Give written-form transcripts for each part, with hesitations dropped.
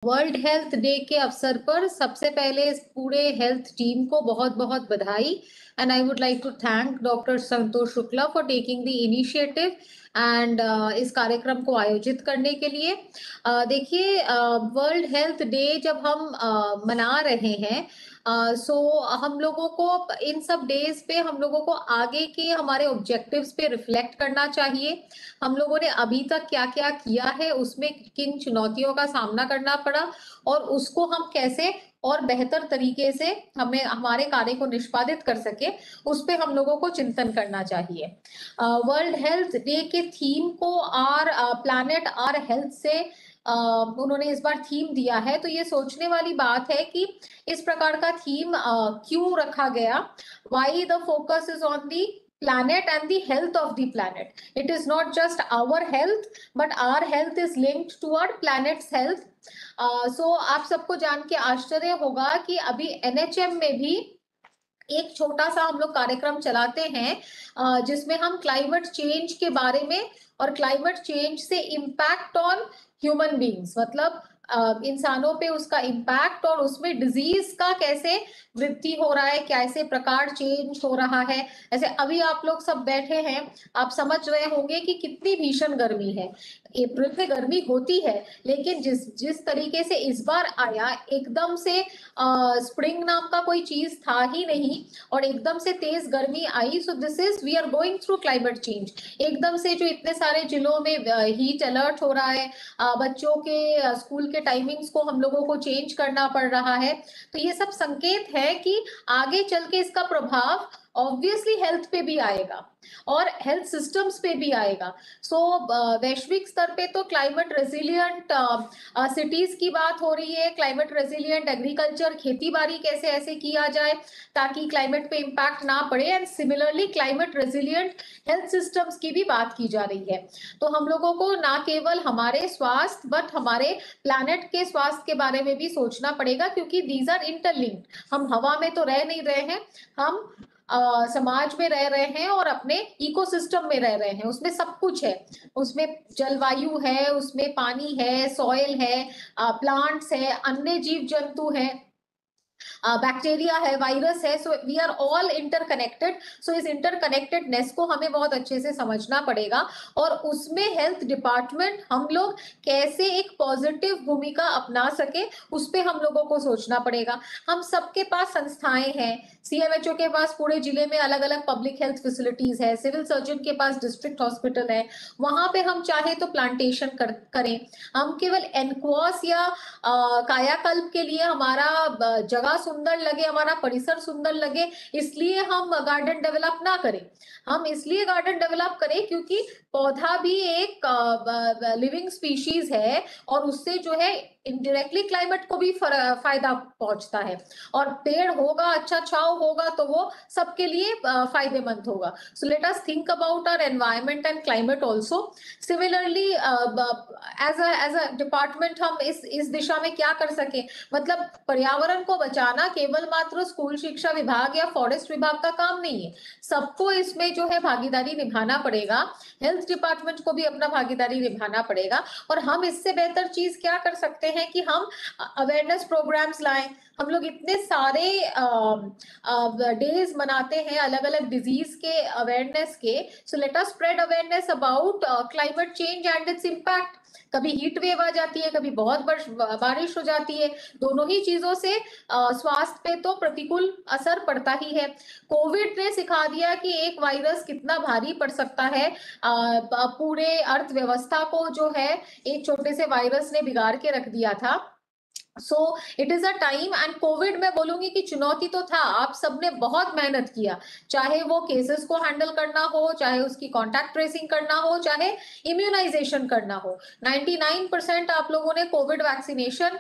World health day के अवसर पर सबसे पहले इस पूरे हेल्थ टीम को बहुत बहुत बधाई। And I would like to thank doctor Santosh Shukla for taking the initiative and इस कार्यक्रम को आयोजित करने के लिए। देखिए, वर्ल्ड हेल्थ डे जब हम मना रहे हैं, सो हम लोगों को इन सब डेज पे हम लोगों को आगे के हमारे ऑब्जेक्टिव्स पे रिफ्लेक्ट करना चाहिए। हम लोगों ने अभी तक क्या क्या किया है, उसमें किन चुनौतियों का सामना करना पड़ा और उसको हम कैसे और बेहतर तरीके से हमें हमारे कार्य को निष्पादित कर सके, उस पे हम लोगों को चिंतन करना चाहिए। वर्ल्ड हेल्थ डे के थीम को आर प्लैनेट आर हेल्थ से उन्होंने इस बार थीम दिया है। तो ये सोचने वाली बात है कि इस प्रकार का थीम क्यों रखा गया। Why the focus is on the planet and the health of the planet. It is not just our health, but our health is linked to our planet's health. So आप सबको जान के आश्चर्य होगा कि अभी एनएचएम में भी एक छोटा सा हम लोग कार्यक्रम चलाते हैं जिसमें हम क्लाइमेट चेंज के बारे में और क्लाइमेट चेंज से इम्पैक्ट ऑन ह्यूमन बींग्स, मतलब इंसानों पे उसका इम्पैक्ट और उसमें डिजीज का कैसे वृद्धि हो रहा है, कैसे प्रकार चेंज हो रहा है। ऐसे अभी आप लोग सब बैठे हैं, आप समझ रहे होंगे कि कितनी भीषण गर्मी है। अप्रैल में गर्मी होती है, लेकिन जिस जिस तरीके से इस बार आया, एकदम से स्प्रिंग नाम का कोई चीज था ही नहीं और एकदम से तेज गर्मी आई। So this is we are going through climate change. एकदम से जो इतने सारे जिलों में हीट अलर्ट हो रहा है, बच्चों के स्कूल के टाइमिंग्स को हम लोगों को चेंज करना पड़ रहा है। तो ये सब संकेत है कि आगे चल के इसका प्रभाव ऑब्वियसली हेल्थ पे भी आएगा और हेल्थ सिस्टम्स पे भी आएगा। सो वैश्विक स्तर पे तो क्लाइमेट रेजिलियंट सिटीज की बात हो रही है, क्लाइमेट रेजिलियंट एग्रीकल्चर, खेती बाड़ी कैसे ऐसे किया जाए ताकि क्लाइमेट पे इम्पैक्ट ना पड़े, and similarly climate resilient health systems की भी बात की जा रही है। तो हम लोगों को ना केवल हमारे स्वास्थ्य बट हमारे प्लैनेट के स्वास्थ्य के बारे में भी सोचना पड़ेगा, क्योंकि दीज आर इंटरलिंक्ड। हम हवा में तो रह नहीं रहे हैं, हम समाज में रह रहे हैं और अपने इकोसिस्टम में रह रहे हैं। उसमें सब कुछ है, उसमें जलवायु है, उसमें पानी है, सॉइल है, प्लांट्स है, अन्य जीव जंतु है, बैक्टीरिया है, वायरस है। So we are all interconnected. So इस इंटरकनेक्टेडनेस को हमें बहुत अच्छे से समझना पड़ेगा और उसमें हेल्थ डिपार्टमेंट हम लोग कैसे एक पॉजिटिव भूमिका अपना सके, उस पर हम लोगों को सोचना पड़ेगा। हम सबके पास संस्थाएं हैं, सीएमएचओ के पास पूरे जिले में अलग अलग पब्लिक हेल्थ फैसिलिटीज है, सिविल सर्जन के पास डिस्ट्रिक्ट हॉस्पिटल है, वहां पे हम चाहे तो प्लांटेशन करें। हम केवल एनक्वास या कायाकल्प के लिए हमारा जगह सुंदर लगे, हमारा परिसर सुंदर लगे, इसलिए हम गार्डन डेवलप ना करें। हम इसलिए गार्डन डेवलप करें क्योंकि पौधा भी एक लिविंग स्पीशीज है और उससे जो है इनडायरेक्टली क्लाइमेट को भी फायदा पहुंचता है। और पेड़ होगा, अच्छा छांव होगा, तो वो सबके लिए फायदेमंद होगा। So let us think about our environment and climate also. Similarly as a department हम इस दिशा में क्या कर सके, मतलब पर्यावरण को बचाना केवल मात्र स्कूल शिक्षा विभाग या फॉरेस्ट विभाग का काम नहीं है, सबको इसमें जो है भागीदारी निभाना पड़ेगा। हेल्थ डिपार्टमेंट को भी अपना भागीदारी निभाना पड़ेगा। और हम इससे बेहतर चीज क्या कर सकते हैं कि हम अवेयरनेस प्रोग्राम्स लाएं। हम लोग इतने सारे डेज मनाते हैं अलग अलग डिजीज के अवेयरनेस के। सो let us spread awareness about climate change and its impact. कभी हीट वेव आ जाती है, कभी बहुत बारिश हो जाती है, दोनों ही चीजों से स्वास्थ्य पे तो प्रतिकूल असर पड़ता ही है। कोविड ने सिखा दिया कि एक वायरस कितना भारी पड़ सकता है, पूरे अर्थव्यवस्था को जो है एक छोटे से वायरस ने बिगाड़ के रख दिया था। So it is a time, and Covid में बोलूंगी कि चुनौती तो था, आप सबने बहुत मेहनत किया, चाहे वो केसेस को हैंडल करना हो, चाहे उसकी कॉन्टैक्ट ट्रेसिंग करना हो, चाहे इम्यूनाइजेशन करना हो। 99% आप लोगों ने कोविड वैक्सीनेशन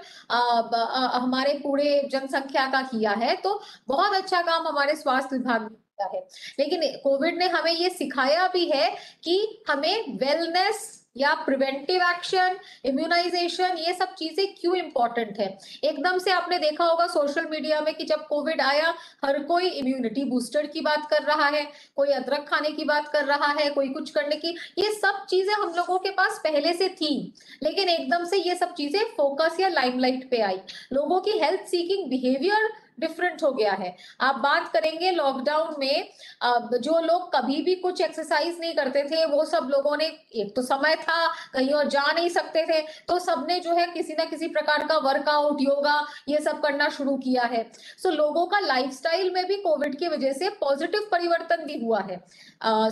हमारे पूरे जनसंख्या का किया है, तो बहुत अच्छा काम हमारे स्वास्थ्य विभाग ने किया है। लेकिन कोविड ने हमें ये सिखाया भी है कि हमें वेलनेस या प्रिवेंटिव एक्शन, इम्यूनाइजेशन, ये सब चीजें क्यों इंपॉर्टेंट है? एकदम से आपने देखा होगा सोशल मीडिया में कि जब कोविड आया, हर कोई इम्यूनिटी बूस्टर की बात कर रहा है, कोई अदरक खाने की बात कर रहा है, कोई कुछ करने की। ये सब चीजें हम लोगों के पास पहले से थी, लेकिन एकदम से ये सब चीजें फोकस या लाइमलाइट पे आई। लोगों की हेल्थ सीकिंग बिहेवियर डिफरेंट हो गया है। आप बात करेंगे लॉकडाउन में, जो लोग कभी भी कुछ एक्सरसाइज नहीं करते थे, वो सब लोगों ने, एक तो समय था, कहीं और जा नहीं सकते थे, तो सबने जो है किसी ना किसी प्रकार का वर्कआउट, योगा, ये सब करना शुरू किया है। सो लोगों का लाइफस्टाइल में भी कोविड की वजह से पॉजिटिव परिवर्तन भी हुआ है।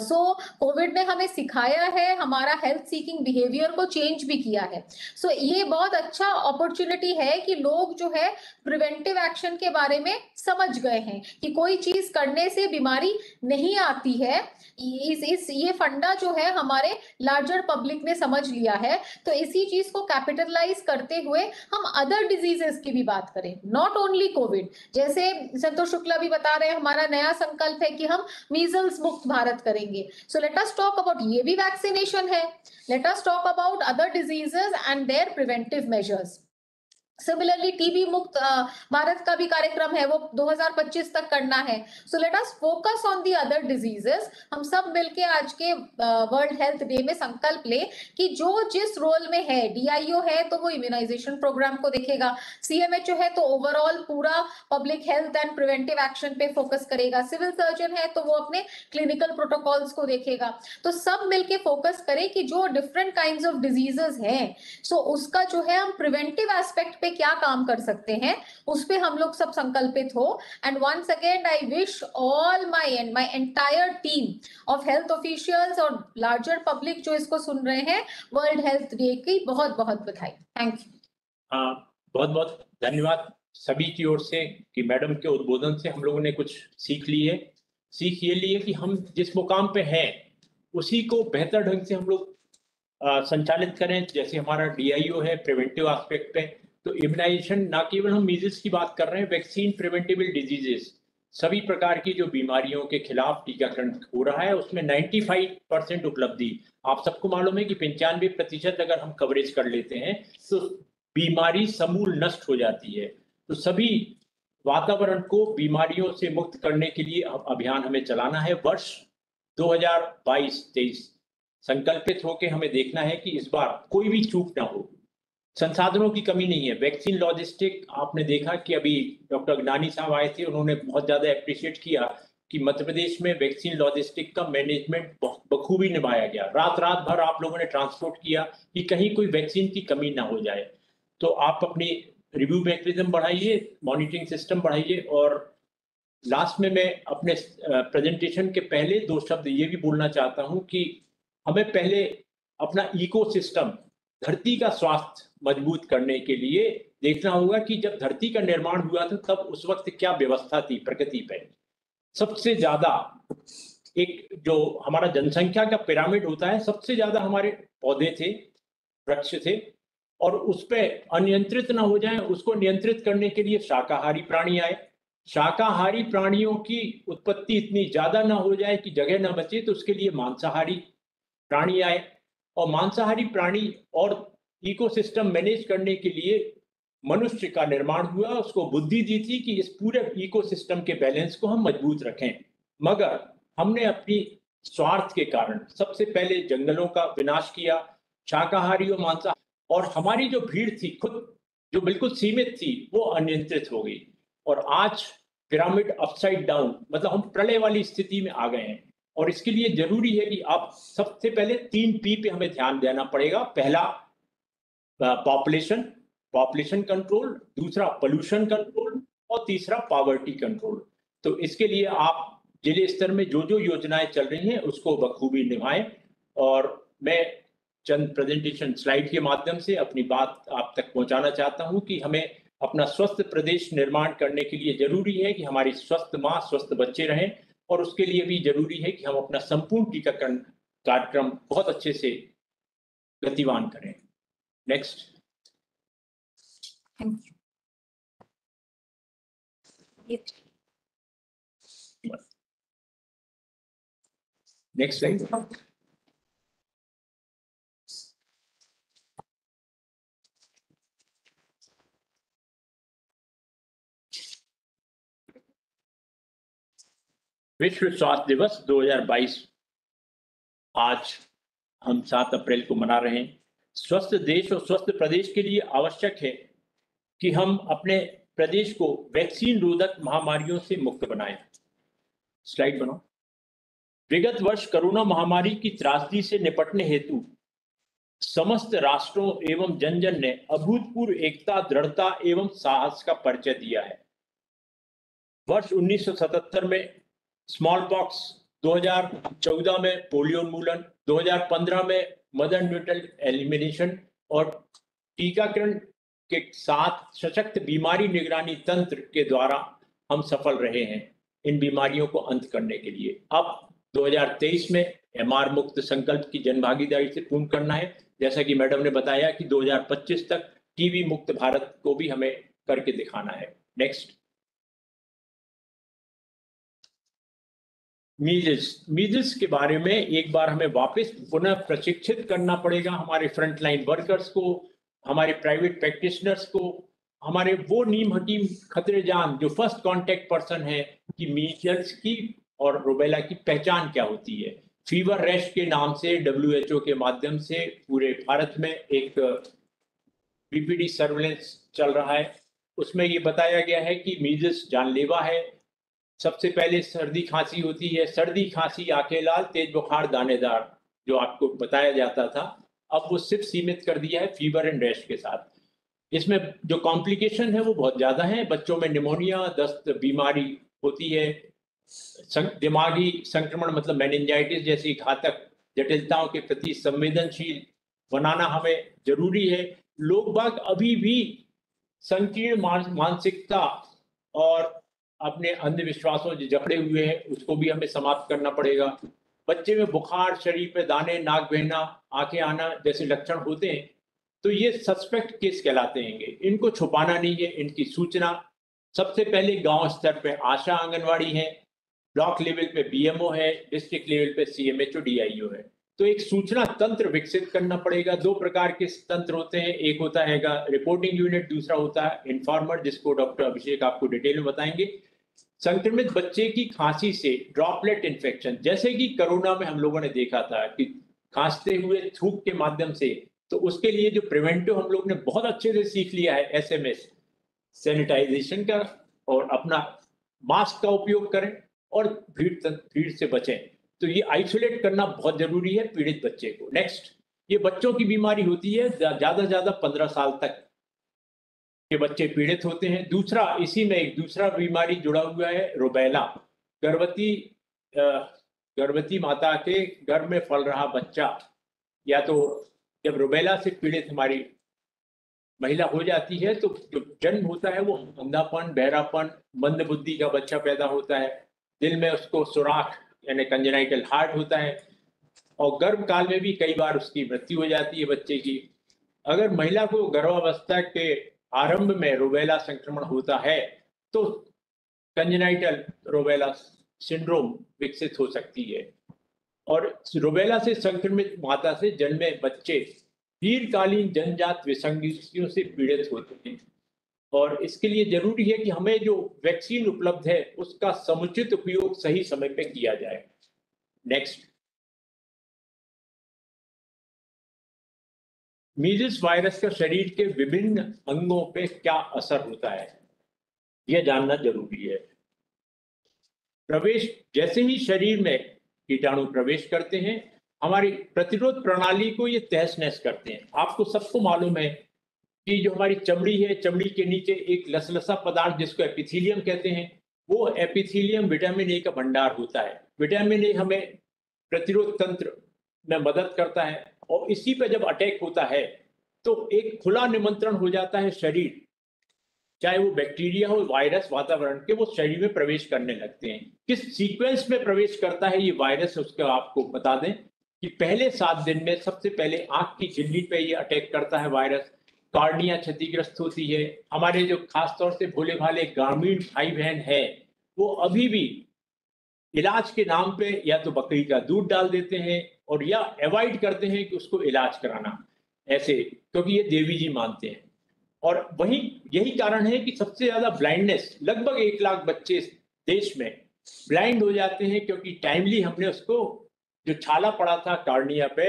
सो कोविड ने हमें सिखाया है, हमारा हेल्थ सीकिंग बिहेवियर को चेंज भी किया है। सो ये बहुत अच्छा अपॉर्चुनिटी है कि लोग जो है प्रिवेंटिव एक्शन के बारे में समझ गए हैं कि कोई चीज करने से बीमारी नहीं आती है। ये फंडा जो है हमारे लार्जर पब्लिक ने समझ लिया है। तो इसी चीज को कैपिटलाइज करते हुए हम अदर डिजीजेस की भी बात करें, नॉट ओनली कोविड। जैसे संतोष शुक्ला भी बता रहे हैं, हमारा नया संकल्प है कि हम मीजल्स मुक्त भारत करेंगे। So let us talk about, ये भी वैक्सीनेशन है। Let us talk about other diseases and their preventive measures. Similarly TB मुक्त भारत का भी कार्यक्रम है, वो 2025 तक करना है। सो let us focus on the other diseases. हम सब मिलके आज के वर्ल्ड हेल्थ डे में संकल्प ले कि जो जिस रोल में है, डीआईओ है तो वो इम्यूनाइजेशन प्रोग्राम को देखेगा, सीएमएचओ है तो ओवरऑल पूरा public health and preventive action पे फोकस करेगा, सिविल सर्जन है तो वो अपने क्लिनिकल प्रोटोकॉल्स को देखेगा। तो सब मिलके फोकस करें कि जो डिफरेंट काइंड्स ऑफ डिजीजेस हैं, सो उसका जो है हम प्रिवेंटिव एस्पेक्ट पे क्या काम कर सकते हैं, उस पे हम लोग सब संकल्पित हो। And once again I wish all my entire team of health officials और लार्जर पब्लिक जो इसको सुन रहे हैं, वर्ल्ड हेल्थ डे की बहुत बहुत बधाई। Thank you. बहुत बहुत धन्यवाद सभी की ओर से कि मैडम के उद्बोधन से हम लोगों ने कुछ सीख ली है। सीख ये ली है कि हम जिस मुकाम पे हैं उसी को बेहतर ढंग से हम लोग संचालित करें। जैसे हमारा डीआईओ है प्रिवेंटिव एस्पेक्ट पे, तो इम्यूनाइजेशन, ना केवल हम मीजल्स की बात कर रहे हैं, वैक्सीन प्रिवेंटेबल डिजीजेस, सभी प्रकार की जो बीमारियों के खिलाफ टीकाकरण हो रहा है उसमें 95% उपलब्धि। आप सबको मालूम है कि 95% अगर हम कवरेज कर लेते हैं तो बीमारी समूल नष्ट हो जाती है। तो सभी वातावरण को बीमारियों से मुक्त करने के लिए अभियान हमें चलाना है। वर्ष 2022-23 संकल्पित होकर हमें देखना है कि इस बार कोई भी चूक ना हो। संसाधनों की कमी नहीं है। वैक्सीन लॉजिस्टिक, आपने देखा कि अभी डॉक्टर अगनानी साहब आए थे, उन्होंने बहुत ज्यादा अप्रिशिएट किया कि मध्य प्रदेश में वैक्सीन लॉजिस्टिक का मैनेजमेंट बखूबी निभाया गया। रात रात भर आप लोगों ने ट्रांसपोर्ट किया कि कहीं कोई वैक्सीन की कमी ना हो जाए। तो आप अपनी रिव्यू मैकेनिज्म बढ़ाइए, मॉनिटरिंग सिस्टम बढ़ाइए। और लास्ट में मैं अपने प्रेजेंटेशन के पहले 2 शब्द ये भी बोलना चाहता हूं कि हमें पहले अपना इकोसिस्टम, धरती का स्वास्थ्य मजबूत करने के लिए देखना होगा कि जब धरती का निर्माण हुआ था तब उस वक्त क्या व्यवस्था थी प्रकृति पे। सबसे ज्यादा एक जो हमारा जनसंख्या का पिरामिड होता है, सबसे ज्यादा हमारे पौधे थे, वृक्ष थे, और उस पे अनियंत्रित ना हो जाए उसको नियंत्रित करने के लिए शाकाहारी प्राणी आए। शाकाहारी प्राणियों की उत्पत्ति इतनी ज्यादा ना हो जाए कि जगह ना बचे, तो उसके लिए मांसाहारी प्राणी आए। और मांसाहारी प्राणी और इकोसिस्टम मैनेज करने के लिए मनुष्य का निर्माण हुआ। उसको बुद्धि दी थी कि इस पूरे इकोसिस्टम के बैलेंस को हम मजबूत रखें। मगर हमने अपनी स्वार्थ के कारण सबसे पहले जंगलों का विनाश किया, शाकाहारी और मांसाहारी, और हमारी जो भीड़ थी खुद जो बिल्कुल सीमित थी वो अनियंत्रित हो गई। और आज पिरामिड अपसाइड डाउन, मतलब हम प्रलय वाली स्थिति में आ गए हैं। और इसके लिए जरूरी है कि आप सबसे पहले 3 P पे हमें ध्यान देना पड़ेगा। पहला पॉपुलेशन, पॉपुलेशन कंट्रोल, दूसरा पोल्यूशन कंट्रोल, और तीसरा पॉवर्टी कंट्रोल। तो इसके लिए आप जिले स्तर में जो जो योजनाएं चल रही हैं उसको बखूबी निभाएं। और मैं चंद प्रेजेंटेशन स्लाइड के माध्यम से अपनी बात आप तक पहुंचाना चाहता हूं कि हमें अपना स्वस्थ प्रदेश निर्माण करने के लिए जरूरी है कि हमारी स्वस्थ माँ, स्वस्थ बच्चे रहें। और उसके लिए भी जरूरी है कि हम अपना संपूर्ण टीकाकरण कार्यक्रम बहुत अच्छे से गतिवान करें। नेक्स्ट। Next slide. विश्व स्वास्थ्य दिवस 2022 आज हम 7 अप्रैल को मना रहे हैं। स्वस्थ देश और स्वस्थ प्रदेश के लिए आवश्यक है कि हम अपने प्रदेश को वैक्सीन रोधक महामारियों से मुक्त बनाएं। स्लाइड बनाओ। विगत वर्ष कोरोना महामारी की त्रासदी से निपटने हेतु समस्त राष्ट्रों एवं जन जन ने अभूतपूर्व एकता, दृढ़ता एवं साहस का परिचय दिया है। वर्ष 1977 में स्मॉल पॉक्स, 2014 में पोलियो उन्मूलन, 2015 में मदर न्यूट्रल एलिमिनेशन और टीकाकरण के साथ सशक्त बीमारी निगरानी तंत्र के द्वारा हम सफल रहे हैं इन बीमारियों को अंत करने के लिए। अब 2023 में एमआर मुक्त संकल्प की जनभागीदारी से पूर्ण करना है। जैसा कि मैडम ने बताया कि 2025 तक टीबी मुक्त भारत को भी हमें करके दिखाना है। नेक्स्ट। मीजल्स के बारे में एक बार हमें वापस पुनः प्रशिक्षित करना पड़ेगा हमारे फ्रंटलाइन वर्कर्स को, हमारे प्राइवेट प्रैक्टिशनर्स को, हमारे वो नीम हकीम खतरे जान जो फर्स्ट कांटेक्ट पर्सन है कि मीजल्स की और रुबेला की पहचान क्या होती है। फीवर रैश के नाम से WHO के माध्यम से पूरे भारत में एक बीपीडी सर्वेलेंस चल रहा है। उसमें ये बताया गया है कि मीजल्स जानलेवा है। सबसे पहले सर्दी खांसी होती है, सर्दी खांसी आंखें लाल, तेज बुखार, दानेदार, जो आपको बताया जाता था, अब वो सिर्फ सीमित कर दिया है फीवर एंड रैश के साथ। इसमें जो कॉम्प्लिकेशन है वो बहुत ज्यादा है। बच्चों में निमोनिया, दस्त बीमारी होती है, दिमागी संक्रमण मतलब मेनिंजाइटिस जैसी घातक जटिलताओं के प्रति संवेदनशील बनाना हमें जरूरी है। लोग बाग अभी भी संकीर्ण मानसिकता और अपने अंधविश्वासों जो जकड़े हुए हैं उसको भी हमें समाप्त करना पड़ेगा। बच्चे में बुखार, शरीर पे दाने, नाक बहना, आंखें आना जैसे लक्षण होते हैं तो ये सस्पेक्ट केस कहलाते हैं। इनको छुपाना नहीं है, इनकी सूचना सबसे पहले गांव स्तर पे आशा आंगनवाड़ी है, ब्लॉक लेवल पे BMO है, डिस्ट्रिक्ट लेवल पे CMHO DIO है। तो एक सूचना तंत्र विकसित करना पड़ेगा। 2 प्रकार के तंत्र होते हैं, एक होता है रिपोर्टिंग यूनिट, दूसरा होता है इन्फॉर्मर, जिसको डॉक्टर अभिषेक आपको डिटेल में बताएंगे। संक्रमित बच्चे की खांसी से ड्रॉपलेट इन्फेक्शन, जैसे कि कोरोना में हम लोगों ने देखा था कि खांसते हुए थूक के माध्यम से, तो उसके लिए जो प्रिवेंटिव हम लोग ने बहुत अच्छे से सीख लिया है SMS, सैनिटाइजेशन का, और अपना मास्क का उपयोग करें और भीड़ से बचें। तो ये आइसोलेट करना बहुत जरूरी है पीड़ित बच्चे को। नेक्स्ट, ये बच्चों की बीमारी होती है, ज्यादा से ज्यादा 15 साल तक के बच्चे पीड़ित होते हैं। दूसरा, इसी में एक दूसरा बीमारी जुड़ा हुआ है, रुबेला। गर्भवती माता के गर्भ में पल रहा बच्चा, या तो जब रुबेला से पीड़ित हमारी महिला हो जाती है तो जो जन्म होता है वो अंधापन, बहरापन, मंद बुद्धि का बच्चा पैदा होता है। दिल में उसको सुराख यानी कंजेनाइटल हार्ट होता है, और गर्भ काल में भी कई बार उसकी मृत्यु हो जाती है बच्चे की। अगर महिला को गर्भावस्था के आरंभ में रुबेला संक्रमण होता है तो कंजेनाइटल रुबेला सिंड्रोम विकसित हो सकती है, और रुबेला से संक्रमित माता से जन्मे बच्चे दीर्घकालीन जन्मजात विसंगतियों से पीड़ित होते हैं। और इसके लिए जरूरी है कि हमें जो वैक्सीन उपलब्ध है उसका समुचित उपयोग सही समय पे किया जाए। नेक्स्ट, मीजल्स वायरस का शरीर के विभिन्न अंगों पे क्या असर होता है यह जानना जरूरी है। प्रवेश, जैसे ही शरीर में कीटाणु प्रवेश करते हैं हमारी प्रतिरोध प्रणाली को ये तहस नहस करते हैं। आपको सबको मालूम है कि जो हमारी चमड़ी है, चमड़ी के नीचे एक लसलसा पदार्थ जिसको एपिथेलियम कहते हैं, वो एपिथेलियम विटामिन ए का भंडार होता है। विटामिन ए हमें प्रतिरोध तंत्र में मदद करता है, और इसी पे जब अटैक होता है तो एक खुला निमंत्रण हो जाता है शरीर, चाहे वो बैक्टीरिया हो, वायरस, वातावरण के, वो शरीर में प्रवेश करने लगते हैं। किस सीक्वेंस में प्रवेश करता है ये वायरस उसका आपको बता दें कि पहले 7 दिन में सबसे पहले आंख की झिल्ली पे ये अटैक करता है वायरस। कार्निया क्षतिग्रस्त होती है। हमारे जो खासतौर से भोले भाले ग्रामीण भाई बहन है वो अभी भी इलाज के नाम पे या तो बकरी का दूध डाल देते हैं और या अवॉइड करते हैं कि उसको इलाज कराना, ऐसे, क्योंकि ये देवी जी मानते हैं। और वही यही कारण है कि सबसे ज्यादा ब्लाइंडनेस, लगभग 1 लाख बच्चे देश में ब्लाइंड हो जाते हैं क्योंकि टाइमली हमने उसको, जो छाला पड़ा था कार्निया पे,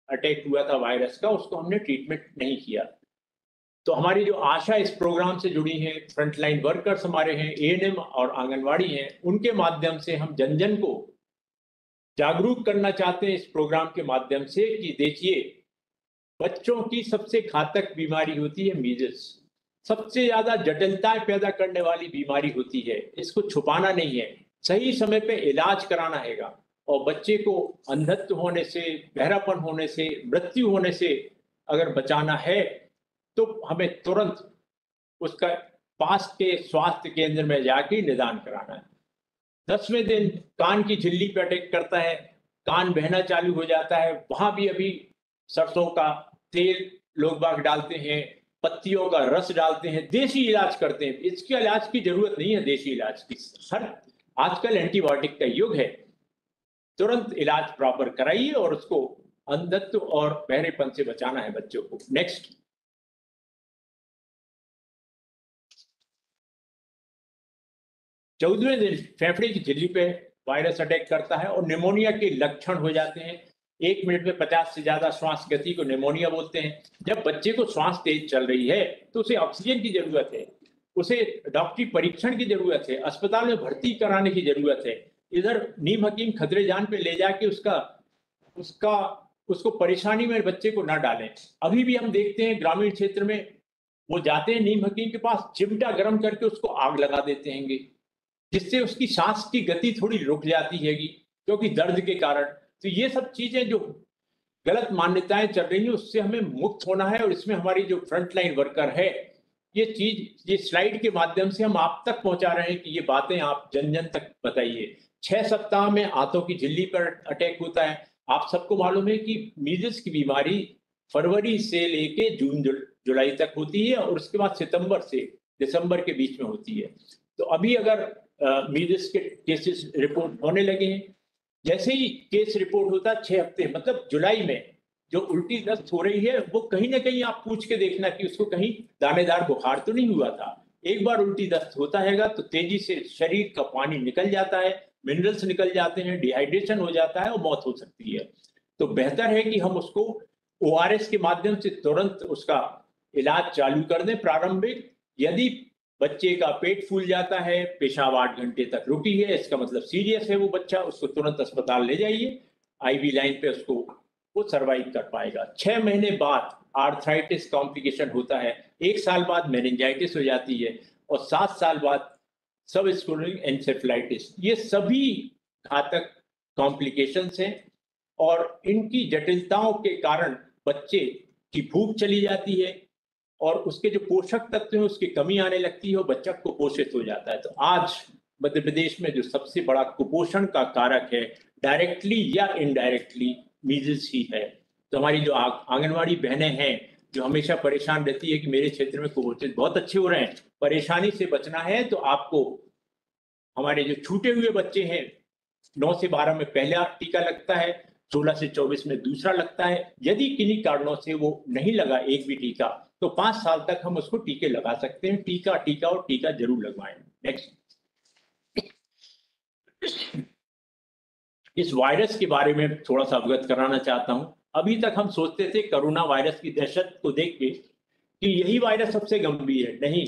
अटैक हुआ था वायरस का, उसको हमने ट्रीटमेंट नहीं किया। तो हमारी जो आशा इस प्रोग्राम से जुड़ी हैं, फ्रंटलाइन वर्कर्स हमारे हैं, एएनएम और आंगनवाड़ी हैं, उनके माध्यम से हम जन जन को जागरूक करना चाहते हैं इस प्रोग्राम के माध्यम से कि देखिए, बच्चों की सबसे घातक बीमारी होती है मीजल्स, सबसे ज्यादा जटिलताएं पैदा करने वाली बीमारी होती है, इसको छुपाना नहीं है, सही समय पे इलाज कराना हैगा। और बच्चे को अंधत्व होने से, बहरापन होने से, मृत्यु होने से अगर बचाना है तो हमें तुरंत उसका पास के स्वास्थ्य केंद्र में जाके निदान कराना है। 10वें दिन कान की झिल्ली पे अटैक करता है, कान बहना चालू हो जाता है, वहां भी अभी सरसों का तेल लोग बाग डालते हैं, पत्तियों का रस डालते हैं, देसी इलाज करते हैं। इसके इलाज की जरूरत नहीं है, देसी इलाज की। हर आजकल एंटीबायोटिक का युग है, तुरंत इलाज प्रॉपर कराइए और उसको अंधत्व और बहरेपन से बचाना है बच्चों को। नेक्स्ट। 14वें दिन फेफड़े की झिल्ली पे वायरस अटैक करता है और निमोनिया के लक्षण हो जाते हैं। 1 मिनट में 50 से ज्यादा श्वास गति को निमोनिया बोलते हैं। जब बच्चे को श्वास तेज चल रही है तो उसे ऑक्सीजन की जरूरत है, उसे डॉक्टरी परीक्षण की जरूरत है, अस्पताल में भर्ती कराने की जरूरत है। इधर नीम हकीम खतरे जान पे ले जाके उसको परेशानी में बच्चे को ना डालें। अभी भी हम देखते हैं ग्रामीण क्षेत्र में, वो जाते हैं नीम हकीम के पास, चिमटा गर्म करके उसको आग लगा देते हैं, जिससे उसकी सांस की गति थोड़ी रुक जाती हैगी क्योंकि दर्द के कारण। तो ये सब चीजें जो गलत मान्यताएं चल रही हैं उससे हमें मुक्त होना है। और इसमें हमारी जो फ्रंटलाइन वर्कर है, ये स्लाइड के माध्यम से हम आप तक पहुंचा रहे हैं कि ये बातें आप जन जन तक बताइए। 6 सप्ताह में आंतों की झिल्ली पर अटैक होता है। आप सबको मालूम है कि मीजल्स की बीमारी फरवरी से लेके जून जुलाई तक होती है और उसके बाद सितंबर से दिसंबर के बीच में होती है। तो अभी अगर मीजल्स के केसेस रिपोर्ट होने लगे हैं, जैसे ही केस रिपोर्ट होता है 6 हफ्ते, मतलब जुलाई में जो उल्टी दस्त हो रही है वो कहीं ना कहीं आप पूछ के देखना कि उसको कहीं दानेदार बुखार तो नहीं हुआ था। एक बार उल्टी दस्त होता हैगा तो तेजी से शरीर का पानी निकल जाता है, मिनरल्स निकल जाते हैं, डिहाइड्रेशन हो जाता है और मौत हो सकती है। तो बेहतर है कि हम उसको ओआरएस के माध्यम से तुरंत उसका इलाज चालू कर दें प्रारंभिक। यदि बच्चे का पेट फूल जाता है, पेशाब 8 घंटे तक रुकी है, इसका मतलब सीरियस है वो बच्चा, उसको तुरंत अस्पताल ले जाइए। आईवी लाइन पे उसको वो सर्वाइव कर पाएगा। 6 महीने बाद आर्थराइटिस कॉम्प्लिकेशन होता है, 1 साल बाद मेनिंजाइटिस हो जाती है और 7 साल बाद सब स्कूलिंग एंसेफेलाइटिस। ये सभी घातक कॉम्प्लिकेशंस हैं और इनकी जटिलताओं के कारण बच्चे की भूख चली जाती है और उसके जो पोषक तत्व हैं उसकी कमी आने लगती है और बच्चा कुपोषित हो जाता है। तो आज मध्य प्रदेश में जो सबसे बड़ा कुपोषण का कारक है, डायरेक्टली या इनडायरेक्टली मीजल्स ही है। तो हमारी जो आंगनवाड़ी बहनें हैं जो हमेशा परेशान रहती है कि मेरे क्षेत्र में कुपोषित बहुत अच्छे हो रहे हैं, परेशानी से बचना है तो आपको हमारे जो छूटे हुए बच्चे हैं 9 से 12 में पहला टीका लगता है, 16 से 24 में दूसरा लगता है। यदि किन्हीं कारणों से वो नहीं लगा एक भी टीका तो 5 साल तक हम उसको टीके लगा सकते हैं। टीका टीका और टीका जरूर लगवाएं। नेक्स्ट। इस वायरस के बारे में थोड़ा सा अवगत कराना चाहता हूं। अभी तक हम सोचते थे कोरोना वायरस की दहशत को देख के कि यही वायरस सबसे गंभीर है। नहीं,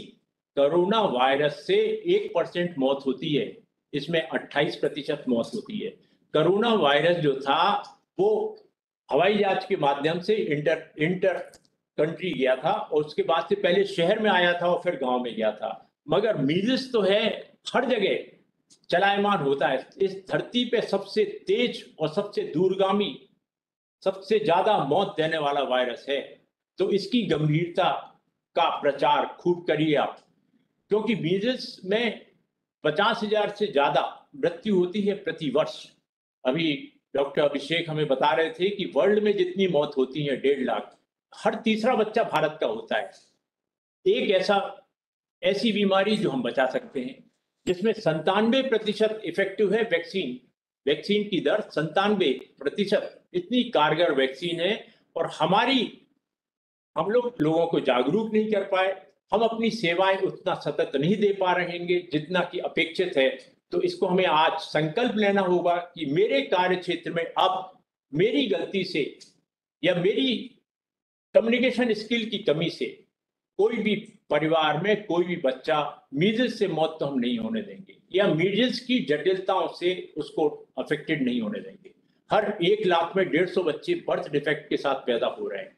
कोरोना वायरस से 1% मौत होती है, इसमें 28% मौत होती है। कोरोना वायरस जो था वो हवाई जहाज के माध्यम से इंटर कंट्री गया था और उसके बाद से पहले शहर में आया था और फिर गांव में गया था। मगर मीजल्स तो है हर जगह चलायमान होता है। इस धरती पे सबसे तेज और सबसे दूरगामी, सबसे ज्यादा मौत देने वाला वायरस है। तो इसकी गंभीरता का प्रचार खूब करिए आप, क्योंकि मीजल्स में 50,000 से ज्यादा मृत्यु होती है प्रति वर्ष। अभी डॉक्टर अभिषेक हमें बता रहे थे कि वर्ल्ड में जितनी मौत होती है 1.5 लाख, हर तीसरा बच्चा भारत का होता है। एक ऐसी बीमारी जो हम बचा सकते हैं, जिसमें 97% इफेक्टिव है वैक्सीन की दर 97%, इतनी कारगर वैक्सीन है। और हम लोगों को जागरूक नहीं कर पाए, हम अपनी सेवाएं उतना सतत नहीं दे पा रहेंगे जितना कि अपेक्षित है। तो इसको हमें आज संकल्प लेना होगा कि मेरे कार्य क्षेत्र में अब मेरी गलती से या मेरी कम्युनिकेशन स्किल की कमी से कोई भी परिवार में कोई भी बच्चा मीजल्स से मौत तो हम नहीं होने देंगे, या मीजल्स की जटिलताओं से उसको अफेक्टेड नहीं होने देंगे। हर 1 लाख में 150 बच्चे बर्थ डिफेक्ट के साथ पैदा हो रहे हैं।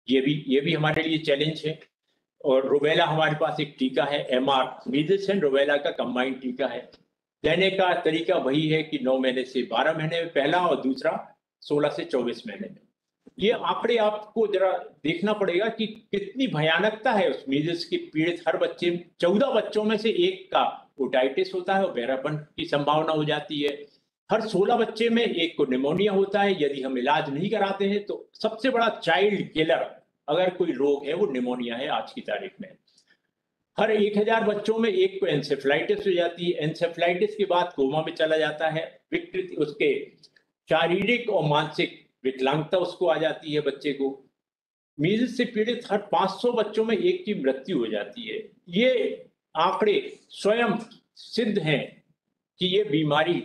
ये भी हमारे लिए चैलेंज है। और रुबेला हमारे पास एक टीका है, MR, मीजल्स एंड रुबेला का कंबाइंड टीका है। देने का तरीका वही है कि 9 महीने से 12 महीने में पहला, और दूसरा 16 से 24 महीने में। ये आंकड़े आपको जरा देखना पड़ेगा कि कितनी भयानकता है उस मीजल्स की पीड़ित हर बच्चे, 14 बच्चों में से एक का ओटाइटिस होता है और बहरापन की संभावना हो जाती है। हर 16 बच्चे में एक को निमोनिया होता है। यदि हम इलाज नहीं कराते हैं तो सबसे बड़ा चाइल्ड किलर अगर कोई रोग है वो निमोनिया है आज की तारीख में। हर 1000 बच्चों में एक को एंसेफ्लाइटिस हो जाती है। एंसेफ्लाइटिस के बाद कोमा में चला जाता है। विकृति, उसके शारीरिक और मानसिक विकलांगता उसको आ जाती है बच्चे को। मीजल्स से पीड़ित हर 500 बच्चों में एक की मृत्यु हो जाती है। ये आंकड़े स्वयं सिद्ध हैं कि ये बीमारी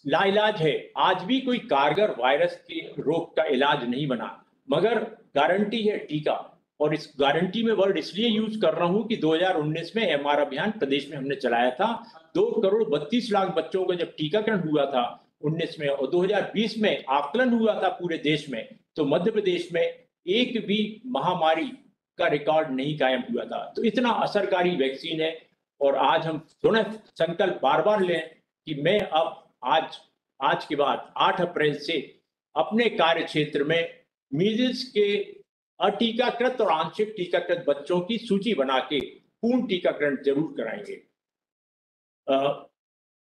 लाइलाज है। आज भी कोई कारगर वायरस के रोग का इलाज नहीं बना, मगर गारंटी है टीका। और इस गारंटी में वर्ड इसलिए यूज कर रहा हूं कि 2019 में MR अभियान प्रदेश में हमने चलाया था। 2,32,00,000 बच्चों का जब टीकाकरण हुआ था 19 में, और 2020 में आकलन हुआ था पूरे देश में, तो मध्य प्रदेश में एक भी महामारी का रिकॉर्ड नहीं कायम हुआ था। तो इतना असरकारी वैक्सीन है। और आज हम दोनों संकल्प बार बार लें कि मैं अब आज के बाद 8 अप्रैल से अपने कार्य क्षेत्र में मीजल्स के अटीकाकृत और आंशिक टीकाकृत बच्चों की सूची बना के पूर्ण टीकाकरण जरूर कराएंगे।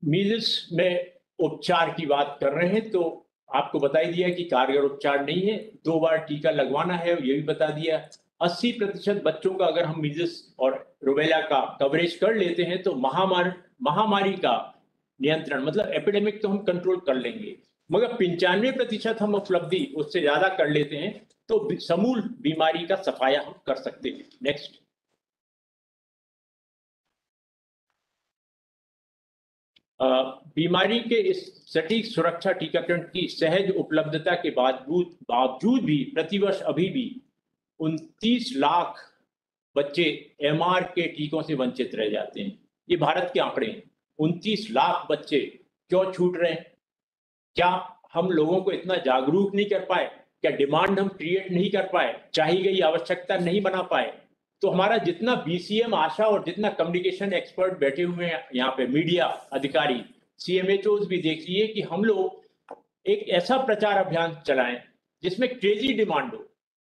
मीजल्स में उपचार की बात कर रहे हैं तो आपको बता ही दिया कि कारगर उपचार नहीं है, 2 बार टीका लगवाना है, ये भी बता दिया। 80% बच्चों का अगर हम मीजल्स और रुबेला का कवरेज कर लेते हैं तो महामारी का नियंत्रण, मतलब एपिडेमिक तो हम कंट्रोल कर लेंगे, मगर 95% हम उपलब्धि उससे ज्यादा कर लेते हैं तो समूल बीमारी का सफाया हम कर सकते हैं। नेक्स्ट। बीमारी के इस सटीक सुरक्षा टीकाकरण की सहज उपलब्धता के बावजूद भी प्रतिवर्ष अभी भी 29 लाख बच्चे MR के टीकों से वंचित रह जाते हैं। ये भारत के आंकड़े हैं। 29 लाख बच्चे क्यों छूट रहे हैं? क्या हम लोगों को इतना जागरूक नहीं कर पाए? क्या डिमांड हम क्रिएट नहीं कर पाए? चाहिए गई आवश्यकता नहीं बना पाए? तो हमारा जितना BCM आशा और जितना कम्युनिकेशन एक्सपर्ट बैठे हुए हैं यहाँ पे, मीडिया अधिकारी, CMHOs भी देख लिए कि हम लोग एक ऐसा प्रचार अभियान चलाएं जिसमें क्रेजी डिमांड हो।